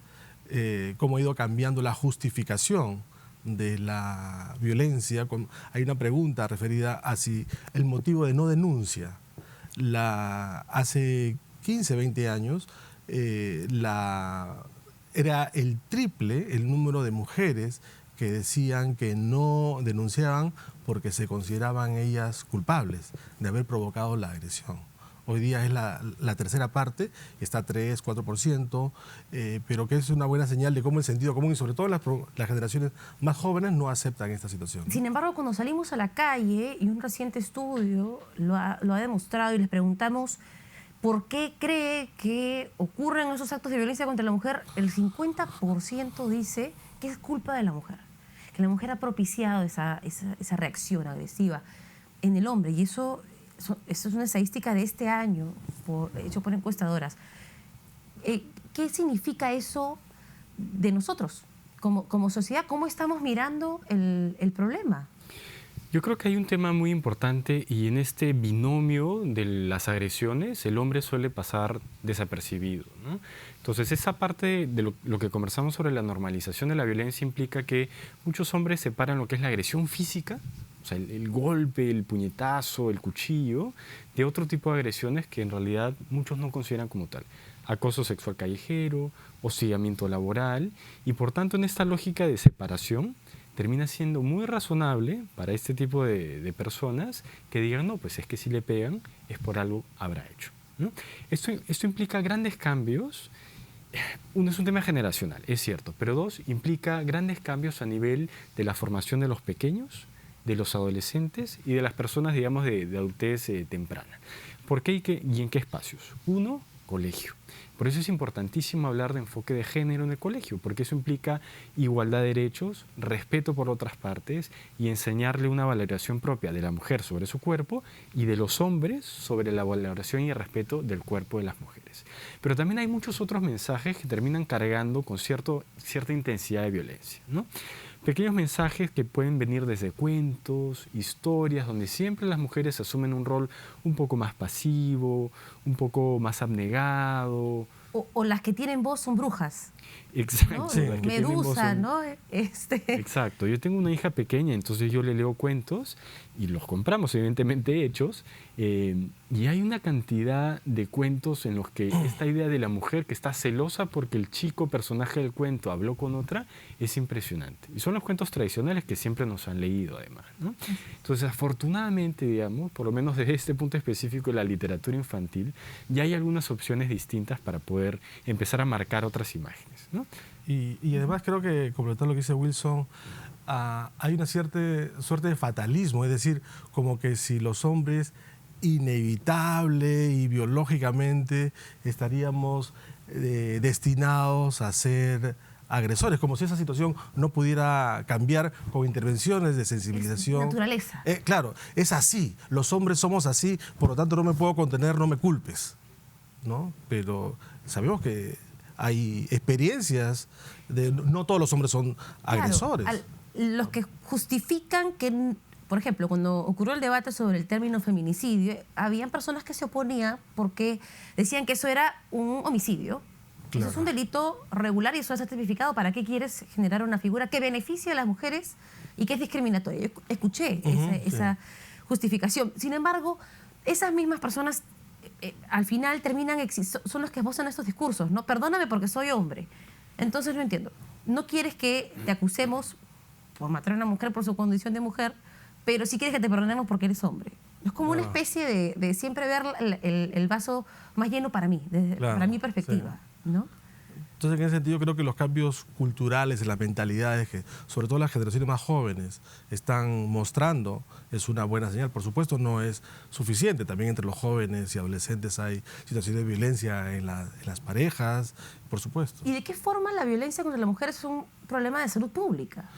cómo ha ido cambiando la justificación de la violencia, hay una pregunta referida a si el motivo de no denuncia. Hace 15, 20 años era el triple el número de mujeres que decían que no denunciaban porque se consideraban ellas culpables de haber provocado la agresión. Hoy día es la tercera parte, está 3, 4%, pero que es una buena señal de cómo el sentido común y sobre todo las generaciones más jóvenes no aceptan esta situación. Sin embargo, cuando salimos a la calle, y un reciente estudio lo ha demostrado, y les preguntamos por qué cree que ocurren esos actos de violencia contra la mujer, el 50% dice que es culpa de la mujer, que la mujer ha propiciado esa reacción agresiva en el hombre, y eso es una estadística de este año, hecho por encuestadoras. ¿Qué significa eso de nosotros como sociedad? ¿Cómo estamos mirando el problema? Yo creo que hay un tema muy importante y en este binomio de las agresiones el hombre suele pasar desapercibido, ¿no? Entonces esa parte de lo que conversamos sobre la normalización de la violencia implica que muchos hombres separan lo que es la agresión física, o sea, el golpe, el puñetazo, el cuchillo, de otro tipo de agresiones que en realidad muchos no consideran como tal. Acoso sexual callejero, hostigamiento laboral, y por tanto en esta lógica de separación termina siendo muy razonable para este tipo de personas que digan, no, pues es que si le pegan es por algo habrá hecho, ¿no? Esto implica grandes cambios. Uno, es un tema generacional, es cierto, pero dos, implica grandes cambios a nivel de la formación de los pequeños, de los adolescentes y de las personas, digamos, de adultez temprana. ¿Por qué y en qué espacios? Uno, colegio. Por eso es importantísimo hablar de enfoque de género en el colegio, porque eso implica igualdad de derechos, respeto por otras partes y enseñarle una valoración propia de la mujer sobre su cuerpo y de los hombres sobre la valoración y el respeto del cuerpo de las mujeres. Pero también hay muchos otros mensajes que terminan cargando con cierta intensidad de violencia, ¿no? Pequeños mensajes que pueden venir desde cuentos, historias, donde siempre las mujeres asumen un rol un poco más pasivo, un poco más abnegado. O las que tienen voz son brujas. Exacto. ¿No? Sí. Medusa, ¿no? Exacto. Yo tengo una hija pequeña, entonces yo le leo cuentos y los compramos, evidentemente hechos, y hay una cantidad de cuentos en los que esta idea de la mujer que está celosa porque el chico personaje del cuento habló con otra es impresionante. Y son los cuentos tradicionales que siempre nos han leído además, ¿no? Entonces, afortunadamente, digamos, por lo menos desde este punto específico de la literatura infantil, ya hay algunas opciones distintas para poder empezar a marcar otras imágenes, ¿no? Y además creo que, completando lo que dice Wilson, hay una cierta suerte de fatalismo, es decir, como que si los hombres inevitable y biológicamente estaríamos destinados a ser agresores, como si esa situación no pudiera cambiar con intervenciones de sensibilización. Es naturaleza. Claro, es así, los hombres somos así, por lo tanto no me puedo contener, no me culpes, ¿no? Pero sabemos que hay experiencias no todos los hombres son agresores. Claro, los que justifican que, por ejemplo, cuando ocurrió el debate sobre el término feminicidio, habían personas que se oponían porque decían que eso era un homicidio. Claro. Eso es un delito regular y eso es tipificado. ¿Para qué quieres generar una figura que beneficie a las mujeres y que es discriminatoria? Yo escuché esa justificación. Sin embargo, esas mismas personas al final son los que esbozan estos discursos, ¿no? Perdóname porque soy hombre. Entonces no entiendo. No quieres que te acusemos por matar a una mujer por su condición de mujer, pero sí quieres que te perdonemos porque eres hombre. Es como una especie de siempre ver el vaso más lleno para mí, para mi perspectiva, ¿no? Entonces, en ese sentido, creo que los cambios culturales en las mentalidades que, sobre todo las generaciones más jóvenes, están mostrando, es una buena señal. Por supuesto, no es suficiente. También entre los jóvenes y adolescentes hay situaciones de violencia en las parejas, por supuesto. ¿Y de qué forma la violencia contra la mujer es un problema de salud pública?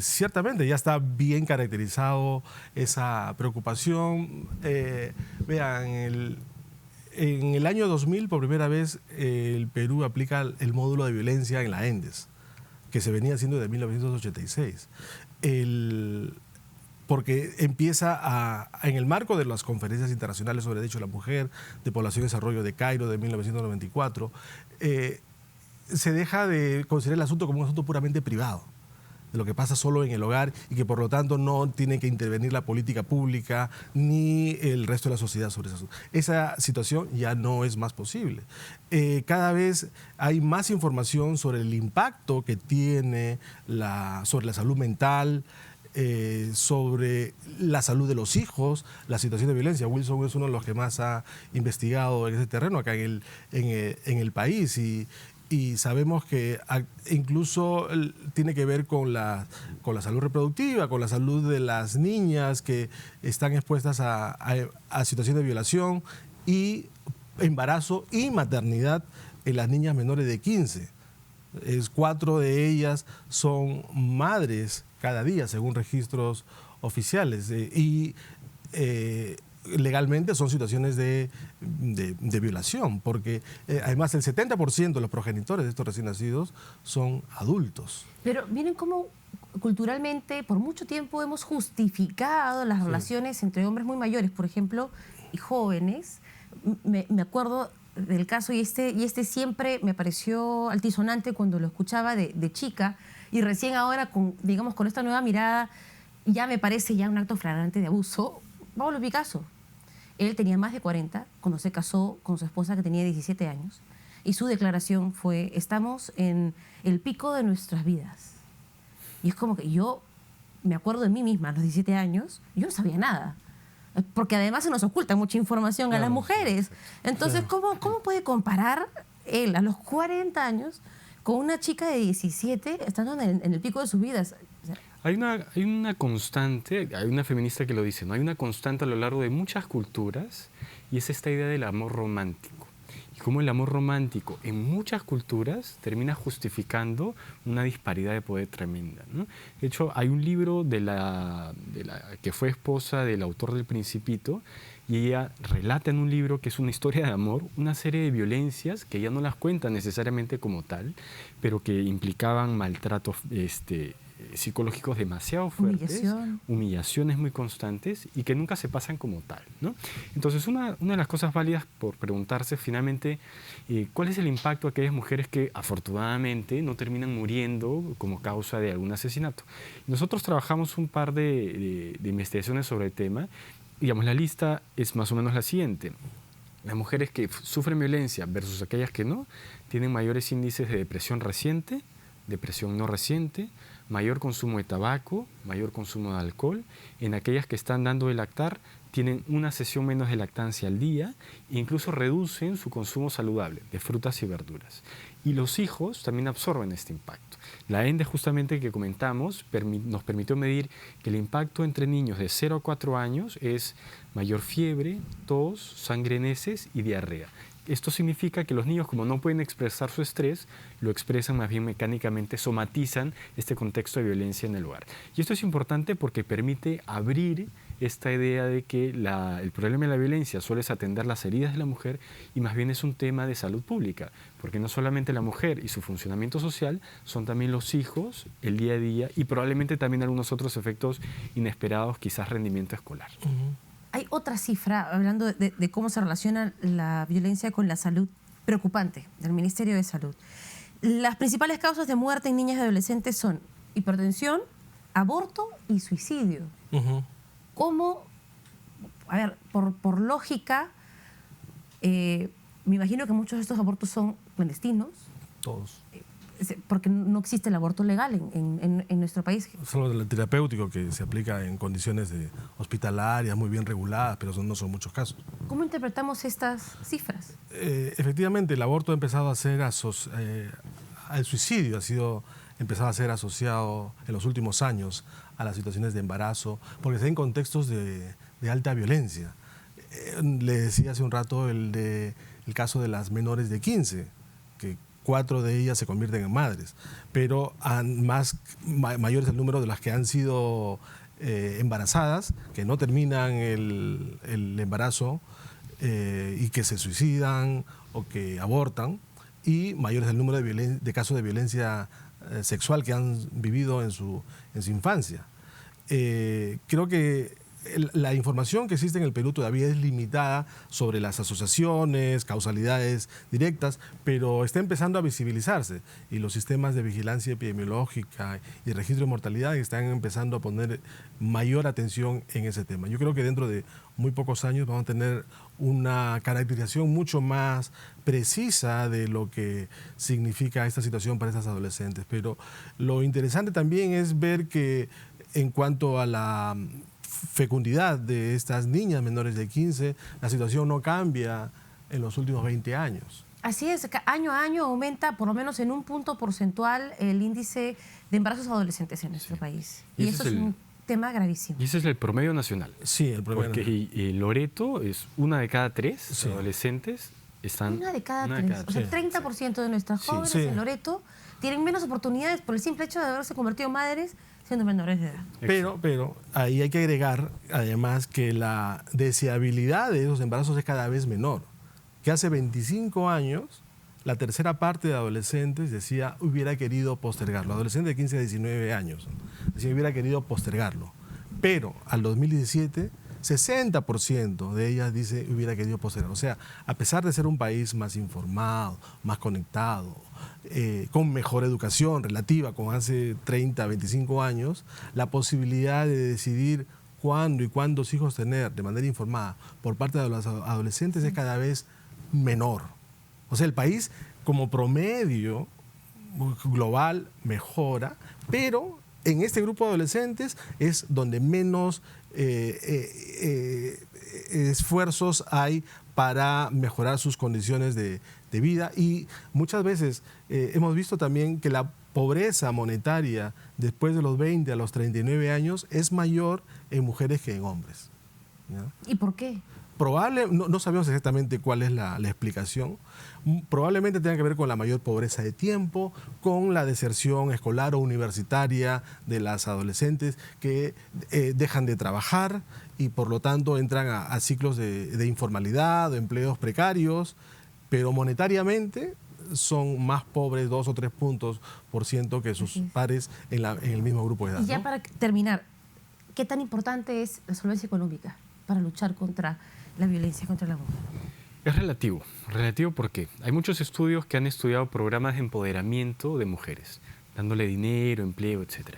Ciertamente, ya está bien caracterizado esa preocupación. Vean, en el año 2000, por primera vez, el Perú aplica el módulo de violencia en la ENDES, que se venía haciendo desde 1986. Porque empieza en el marco de las conferencias internacionales sobre derechos de la mujer, de población y desarrollo de Cairo de 1994, se deja de considerar el asunto como un asunto puramente privado. de lo que pasa solo en el hogar y que por lo tanto no tiene que intervenir la política pública ni el resto de la sociedad sobre eso. Esa situación ya no es más posible. Cada vez hay más información sobre el impacto que tiene sobre la salud mental, sobre la salud de los hijos, la situación de violencia. Wilson es uno de los que más ha investigado en ese terreno acá en el país y sabemos que incluso tiene que ver con la salud reproductiva, con la salud de las niñas que están expuestas a situaciones de violación y embarazo y maternidad en las niñas menores de 15. 4 de ellas son madres cada día, según registros oficiales. Legalmente son situaciones de violación, porque además el 70% de los progenitores de estos recién nacidos son adultos. Pero miren cómo culturalmente por mucho tiempo hemos justificado las relaciones entre hombres muy mayores, por ejemplo, y jóvenes. Me acuerdo del caso y este siempre me pareció altisonante cuando lo escuchaba de chica y recién ahora con esta nueva mirada ya me parece ya un acto flagrante de abuso. Pablo Picasso. Él tenía más de 40 cuando se casó con su esposa que tenía 17 años y su declaración fue: estamos en el pico de nuestras vidas. Y es como que yo me acuerdo de mí misma a los 17 años, yo no sabía nada. Porque además se nos oculta mucha información a las mujeres. Entonces, ¿cómo puede comparar él a los 40 años con una chica de 17 estando en el pico de sus vidas? O sea, hay una constante, hay una feminista que lo dice, ¿no? Hay una constante a lo largo de muchas culturas y es esta idea del amor romántico. Y cómo el amor romántico en muchas culturas termina justificando una disparidad de poder tremenda, ¿no? De hecho, hay un libro de la que fue esposa del autor del Principito y ella relata en un libro que es una historia de amor, una serie de violencias que ella no las cuenta necesariamente como tal, pero que implicaban maltratos psicológicos demasiado fuertes, humillaciones muy constantes y que nunca se pasan como tal, ¿no? Entonces, una de las cosas válidas por preguntarse finalmente cuál es el impacto de aquellas mujeres que afortunadamente no terminan muriendo como causa de algún asesinato. Nosotros trabajamos un par de investigaciones sobre el tema. Digamos, la lista es más o menos la siguiente. Las mujeres que sufren violencia versus aquellas que no, tienen mayores índices de depresión reciente, depresión no reciente, mayor consumo de tabaco, mayor consumo de alcohol. En aquellas que están dando de lactar, tienen una sesión menos de lactancia al día e incluso reducen su consumo saludable de frutas y verduras. Y los hijos también absorben este impacto. La ENDE justamente que comentamos nos permitió medir que el impacto entre niños de 0 a 4 años es mayor fiebre, tos, sangre en heces y diarrea. Esto significa que los niños, como no pueden expresar su estrés, lo expresan más bien mecánicamente, somatizan este contexto de violencia en el hogar. Y esto es importante porque permite abrir esta idea de que el problema de la violencia suele atender las heridas de la mujer y más bien es un tema de salud pública, porque no solamente la mujer y su funcionamiento social, son también los hijos, el día a día y probablemente también algunos otros efectos inesperados, quizás rendimiento escolar. Hay otra cifra, hablando de cómo se relaciona la violencia con la salud, preocupante, del Ministerio de Salud. Las principales causas de muerte en niñas y adolescentes son hipertensión, aborto y suicidio. ¿Cómo? A ver, por lógica, me imagino que muchos de estos abortos son clandestinos. Todos. Porque no existe el aborto legal en nuestro país. Solo el terapéutico que se aplica en condiciones hospitalarias muy bien reguladas, pero no son muchos casos. ¿Cómo interpretamos estas cifras? Efectivamente, el aborto ha empezado a ser el suicidio empezado a ser asociado en los últimos años a las situaciones de embarazo, porque se da en contextos de alta violencia. Le decía hace un rato el caso de las menores de 15, que 4 de ellas se convierten en madres, pero mayor es el número de las que han sido embarazadas, que no terminan el embarazo y que se suicidan o que abortan, y mayor es el número de casos de violencia sexual que han vivido en su infancia. Creo que la información que existe en el Perú todavía es limitada sobre las asociaciones, causalidades directas, pero está empezando a visibilizarse y los sistemas de vigilancia epidemiológica y registro de mortalidad están empezando a poner mayor atención en ese tema. Yo creo que dentro de muy pocos años vamos a tener una caracterización mucho más precisa de lo que significa esta situación para estas adolescentes. Pero lo interesante también es ver que en cuanto a la fecundidad de estas niñas menores de 15, la situación no cambia en los últimos 20 años. Así es, año a año aumenta por lo menos en un punto porcentual el índice de embarazos adolescentes en nuestro país. Y eso es un tema gravísimo. Y ese es el promedio nacional. Sí, el promedio nacional. Porque Loreto es 1 de cada 3 adolescentes están... 1 de cada 3. O sea, el 30% de nuestras jóvenes en Loreto tienen menos oportunidades por el simple hecho de haberse convertido en madres siendo menores de edad. Pero ahí hay que agregar, además, que la deseabilidad de esos embarazos es cada vez menor. Que hace 25 años, la tercera parte de adolescentes decía hubiera querido postergarlo. Adolescentes de 15 a 19 años. Decía hubiera querido postergarlo. Pero al 2017, 60% de ellas dice hubiera querido postergarlo. O sea, a pesar de ser un país más informado, más conectado, con mejor educación relativa con hace 30, 25 años, la posibilidad de decidir cuándo y cuántos hijos tener de manera informada por parte de los adolescentes es cada vez menor. O sea, el país como promedio global mejora, pero en este grupo de adolescentes es donde menos esfuerzos hay para mejorar sus condiciones de vida. Y muchas veces hemos visto también que la pobreza monetaria después de los 20 a los 39 años es mayor en mujeres que en hombres. ¿Ya? ¿Y por qué? No sabemos exactamente cuál es la explicación. Probablemente tenga que ver con la mayor pobreza de tiempo, con la deserción escolar o universitaria de las adolescentes que dejan de trabajar y por lo tanto entran a ciclos de informalidad o empleos precarios, pero monetariamente son más pobres 2 o 3 puntos por ciento que sus pares en el mismo grupo de edad. Y ya para terminar, ¿qué tan importante es la solvencia económica para luchar contra la violencia contra la mujer? Es relativo porque hay muchos estudios que han estudiado programas de empoderamiento de mujeres, dándole dinero, empleo, etc.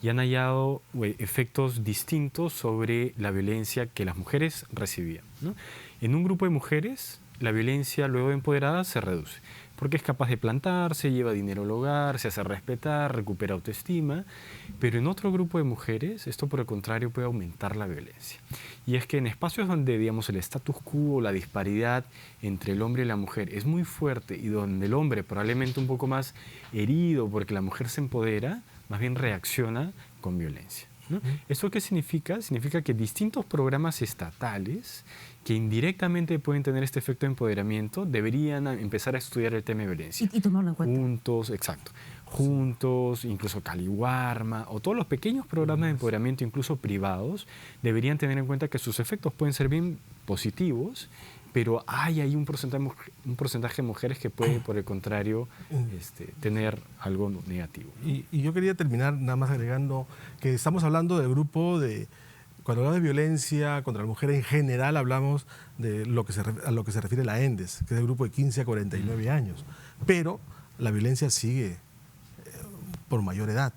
Y han hallado efectos distintos sobre la violencia que las mujeres recibían, ¿no? En un grupo de mujeres, la violencia luego de empoderada se reduce, porque es capaz de plantarse, lleva dinero al hogar, se hace respetar, recupera autoestima. Pero en otro grupo de mujeres, esto por el contrario puede aumentar la violencia. Y es que en espacios donde, digamos, el status quo, la disparidad entre el hombre y la mujer es muy fuerte y donde el hombre probablemente un poco más herido porque la mujer se empodera, más bien reacciona con violencia, ¿no? ¿Esto qué significa? Significa que distintos programas estatales que indirectamente pueden tener este efecto de empoderamiento deberían empezar a estudiar el tema de violencia. Y tomarlo en cuenta. Juntos, exacto. Juntos, incluso Caliwarma o todos los pequeños programas de empoderamiento, incluso privados, deberían tener en cuenta que sus efectos pueden ser bien positivos, pero hay ahí un porcentaje de mujeres que puede, por el contrario, tener algo negativo. Y yo quería terminar nada más agregando que estamos hablando del grupo de... Cuando hablamos de violencia contra la mujer en general, hablamos de a lo que se refiere la ENDES, que es el grupo de 15 a 49 años. Pero la violencia sigue por mayor edad.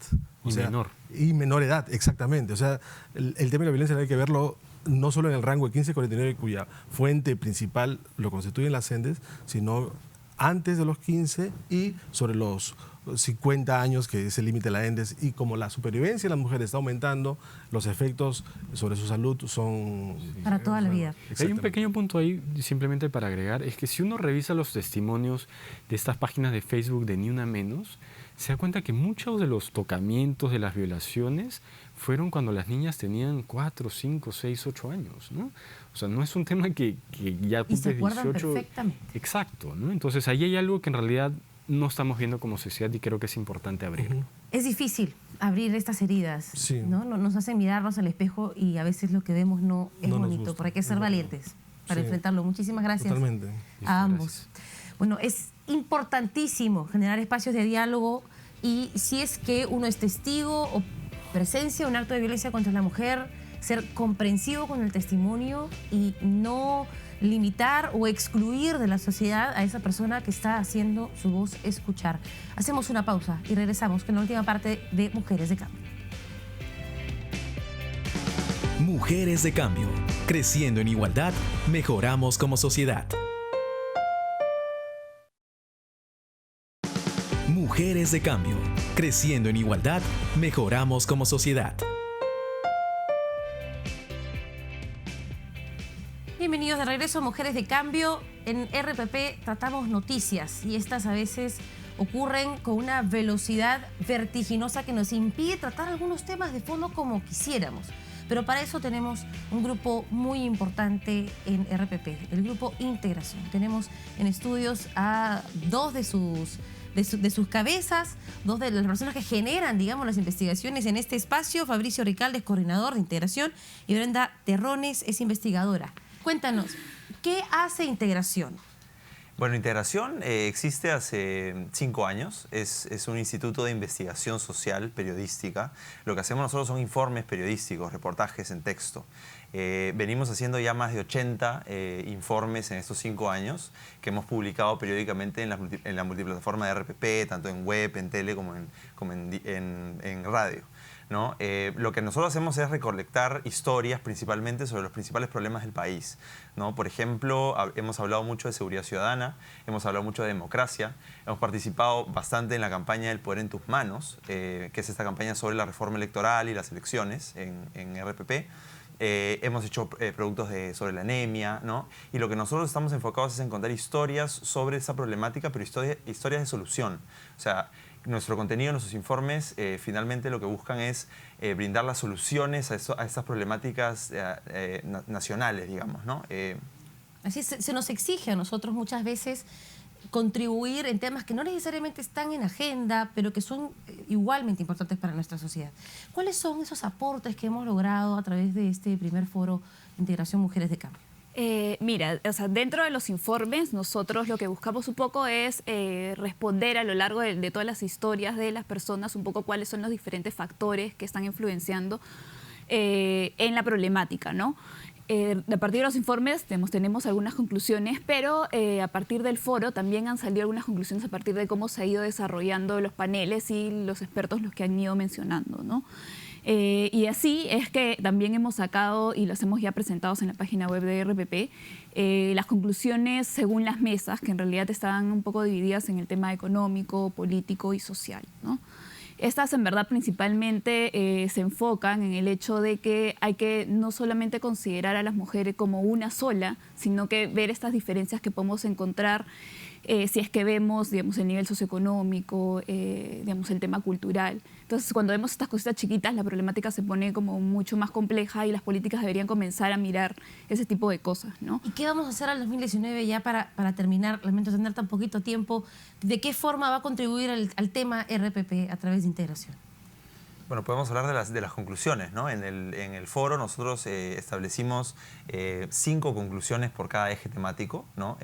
Y menor edad, exactamente. O sea, el tema de la violencia hay que verlo no solo en el rango de 15 a 49, cuya fuente principal lo constituyen las ENDES, sino antes de los 15 y sobre los 50 años, que es el límite de la ENDES, y como la supervivencia de las mujeres está aumentando, los efectos sobre su salud son... Para toda la vida. Hay un pequeño punto ahí, simplemente para agregar, es que si uno revisa los testimonios de estas páginas de Facebook de Ni Una Menos, se da cuenta que muchos de los tocamientos, de las violaciones, fueron cuando las niñas tenían 4, 5, 6, 8 años, ¿no? O sea, no es un tema que ya cumple 18... perfectamente. Exacto, ¿no? Entonces, ahí hay algo que en realidad no estamos viendo como sociedad y creo que es importante abrirlo. Es difícil abrir estas heridas, sí, ¿no? Nos hacen mirarnos al espejo y a veces lo que vemos no es bonito, pero hay que ser valientes para enfrentarlo. Muchísimas gracias a ambos. Bueno, es importantísimo generar espacios de diálogo y si es que uno es testigo o presencia de un acto de violencia contra la mujer, ser comprensivo con el testimonio y no limitar o excluir de la sociedad a esa persona que está haciendo su voz escuchar. Hacemos una pausa y regresamos con la última parte de Mujeres de Cambio. Mujeres de Cambio. Creciendo en igualdad, mejoramos como sociedad. Mujeres de Cambio. Creciendo en igualdad, mejoramos como sociedad. Bienvenidos de regreso a Mujeres de Cambio. En RPP tratamos noticias y estas a veces ocurren con una velocidad vertiginosa que nos impide tratar algunos temas de fondo como quisiéramos. Pero para eso tenemos un grupo muy importante en RPP, el grupo Integración. Tenemos en estudios a dos de sus cabezas, dos de las personas que generan, digamos, las investigaciones en este espacio. Fabricio Ricalde es coordinador de Integración y Brenda Terrones es investigadora. Cuéntanos, ¿qué hace Integración? Bueno, Integración existe hace 5 años, es un instituto de investigación social periodística. Lo que hacemos nosotros son informes periodísticos, reportajes en texto. Venimos haciendo ya más de 80 informes en estos 5 años que hemos publicado periódicamente en la multiplataforma de RPP, tanto en web, en tele como en radio, ¿no? Lo que nosotros hacemos es recolectar historias principalmente sobre los principales problemas del país, ¿no? Por ejemplo, hemos hablado mucho de seguridad ciudadana, hemos hablado mucho de democracia, hemos participado bastante en la campaña del Poder en tus manos, que es esta campaña sobre la reforma electoral y las elecciones en RPP. Hemos hecho productos sobre la anemia, ¿no? Y lo que nosotros estamos enfocados es en contar historias sobre esa problemática, pero historias de solución. O sea, nuestro contenido, nuestros informes, finalmente lo que buscan es brindar las soluciones a estas problemáticas nacionales, digamos, ¿no? Así se nos exige a nosotros muchas veces contribuir en temas que no necesariamente están en agenda, pero que son igualmente importantes para nuestra sociedad. ¿Cuáles son esos aportes que hemos logrado a través de este primer foro Integración Mujeres de Cambio? Mira, o sea, dentro de los informes nosotros lo que buscamos un poco es responder a lo largo de todas las historias de las personas un poco cuáles son los diferentes factores que están influenciando en la problemática, ¿no? A partir de los informes tenemos algunas conclusiones, pero a partir del foro también han salido algunas conclusiones a partir de cómo se ha ido desarrollando los paneles y los expertos los que han ido mencionando, ¿no? Y así es que también hemos sacado, y los hemos ya presentados en la página web de RPP, las conclusiones según las mesas, que en realidad estaban un poco divididas en el tema económico, político y social, ¿no? Estas en verdad principalmente se enfocan en el hecho de que hay que no solamente considerar a las mujeres como una sola, sino que ver estas diferencias que podemos encontrar si es que vemos, digamos, el nivel socioeconómico, digamos, el tema cultural. Entonces, cuando vemos estas cositas chiquitas, la problemática se pone como mucho más compleja y las políticas deberían comenzar a mirar ese tipo de cosas, ¿no? ¿Y qué vamos a hacer al 2019 ya para terminar? Lamento tener tan poquito tiempo. ¿De qué forma va a contribuir al tema RPP a través de Integración? Bueno, podemos hablar de las conclusiones, ¿no? En el foro nosotros establecimos 5 conclusiones por cada eje temático, ¿no?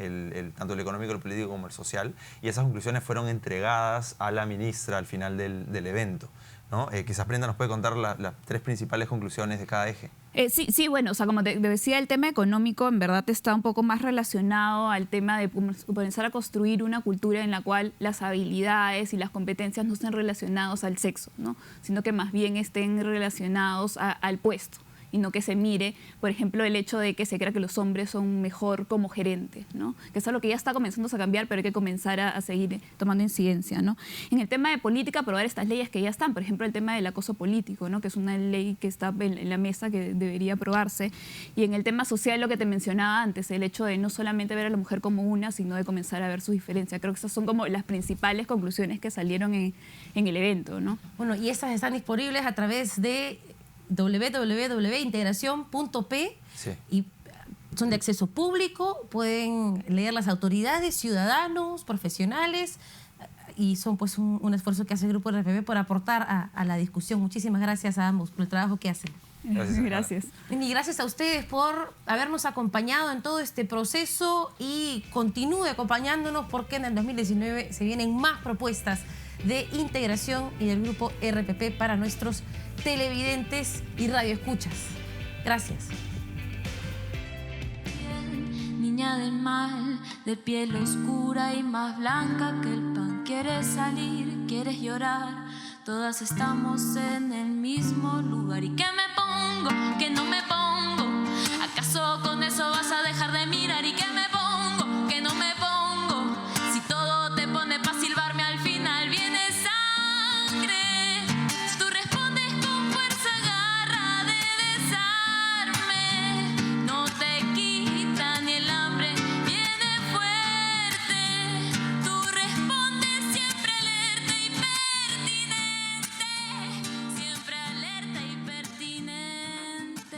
Tanto el económico, el político como el social, y esas conclusiones fueron entregadas a la ministra al final del evento, ¿no? Quizás Brenda nos puede contar las 3 principales conclusiones de cada eje. Sí, bueno, o sea, como te decía, el tema económico en verdad está un poco más relacionado al tema de comenzar a construir una cultura en la cual las habilidades y las competencias no estén relacionados al sexo, ¿no? Sino que más bien estén relacionados al puesto. Y no que se mire, por ejemplo, el hecho de que se crea que los hombres son mejor como gerentes, ¿no? Que es algo que ya está comenzando a cambiar, pero hay que comenzar a seguir tomando incidencia, ¿no? En el tema de política, aprobar estas leyes que ya están, por ejemplo, el tema del acoso político, ¿no? Que es una ley que está en la mesa que debería aprobarse. Y en el tema social, lo que te mencionaba antes, el hecho de no solamente ver a la mujer como una, sino de comenzar a ver sus diferencias. Creo que esas son como las principales conclusiones que salieron en el evento, ¿no? Bueno, y estas están disponibles a través de www.integracion.p, sí, y son de acceso público, pueden leer las autoridades, ciudadanos, profesionales, y son pues un esfuerzo que hace el Grupo RPP por aportar a la discusión. Muchísimas gracias a ambos por el trabajo que hacen. Gracias. Y gracias a ustedes por habernos acompañado en todo este proceso y continúe acompañándonos porque en el 2019 se vienen más propuestas de integración y del Grupo RPP para nuestros televidentes y radioescuchas. Gracias. Niña del mal, de piel oscura y más blanca que el pan. Quieres salir, quieres llorar, todas estamos en el mismo lugar. ¿Y qué me pongo? ¿Qué no me pongo? ¿Acaso con eso vas a dejar de mirar? ¿Y qué me pongo? ¿Qué no me pongo? Si todo te pone pa' silbarme, al final viene sangre. Tú respondes con fuerza, garra de desarme. No te quita ni el hambre, viene fuerte. Tú respondes siempre alerta y pertinente. Siempre alerta y pertinente.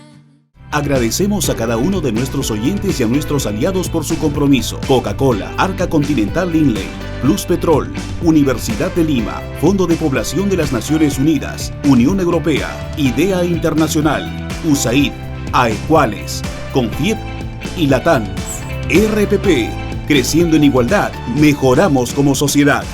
Agradecemos a cada uno de nuestros oyentes y a nuestros aliados por su compromiso. Coca-Cola, Arca Continental Lindley, Plus Petrol, Universidad de Lima, Fondo de Población de las Naciones Unidas, Unión Europea, IDEA Internacional, USAID, AEQUALES, CONFIEP y LATAN. RPP, creciendo en igualdad, mejoramos como sociedad.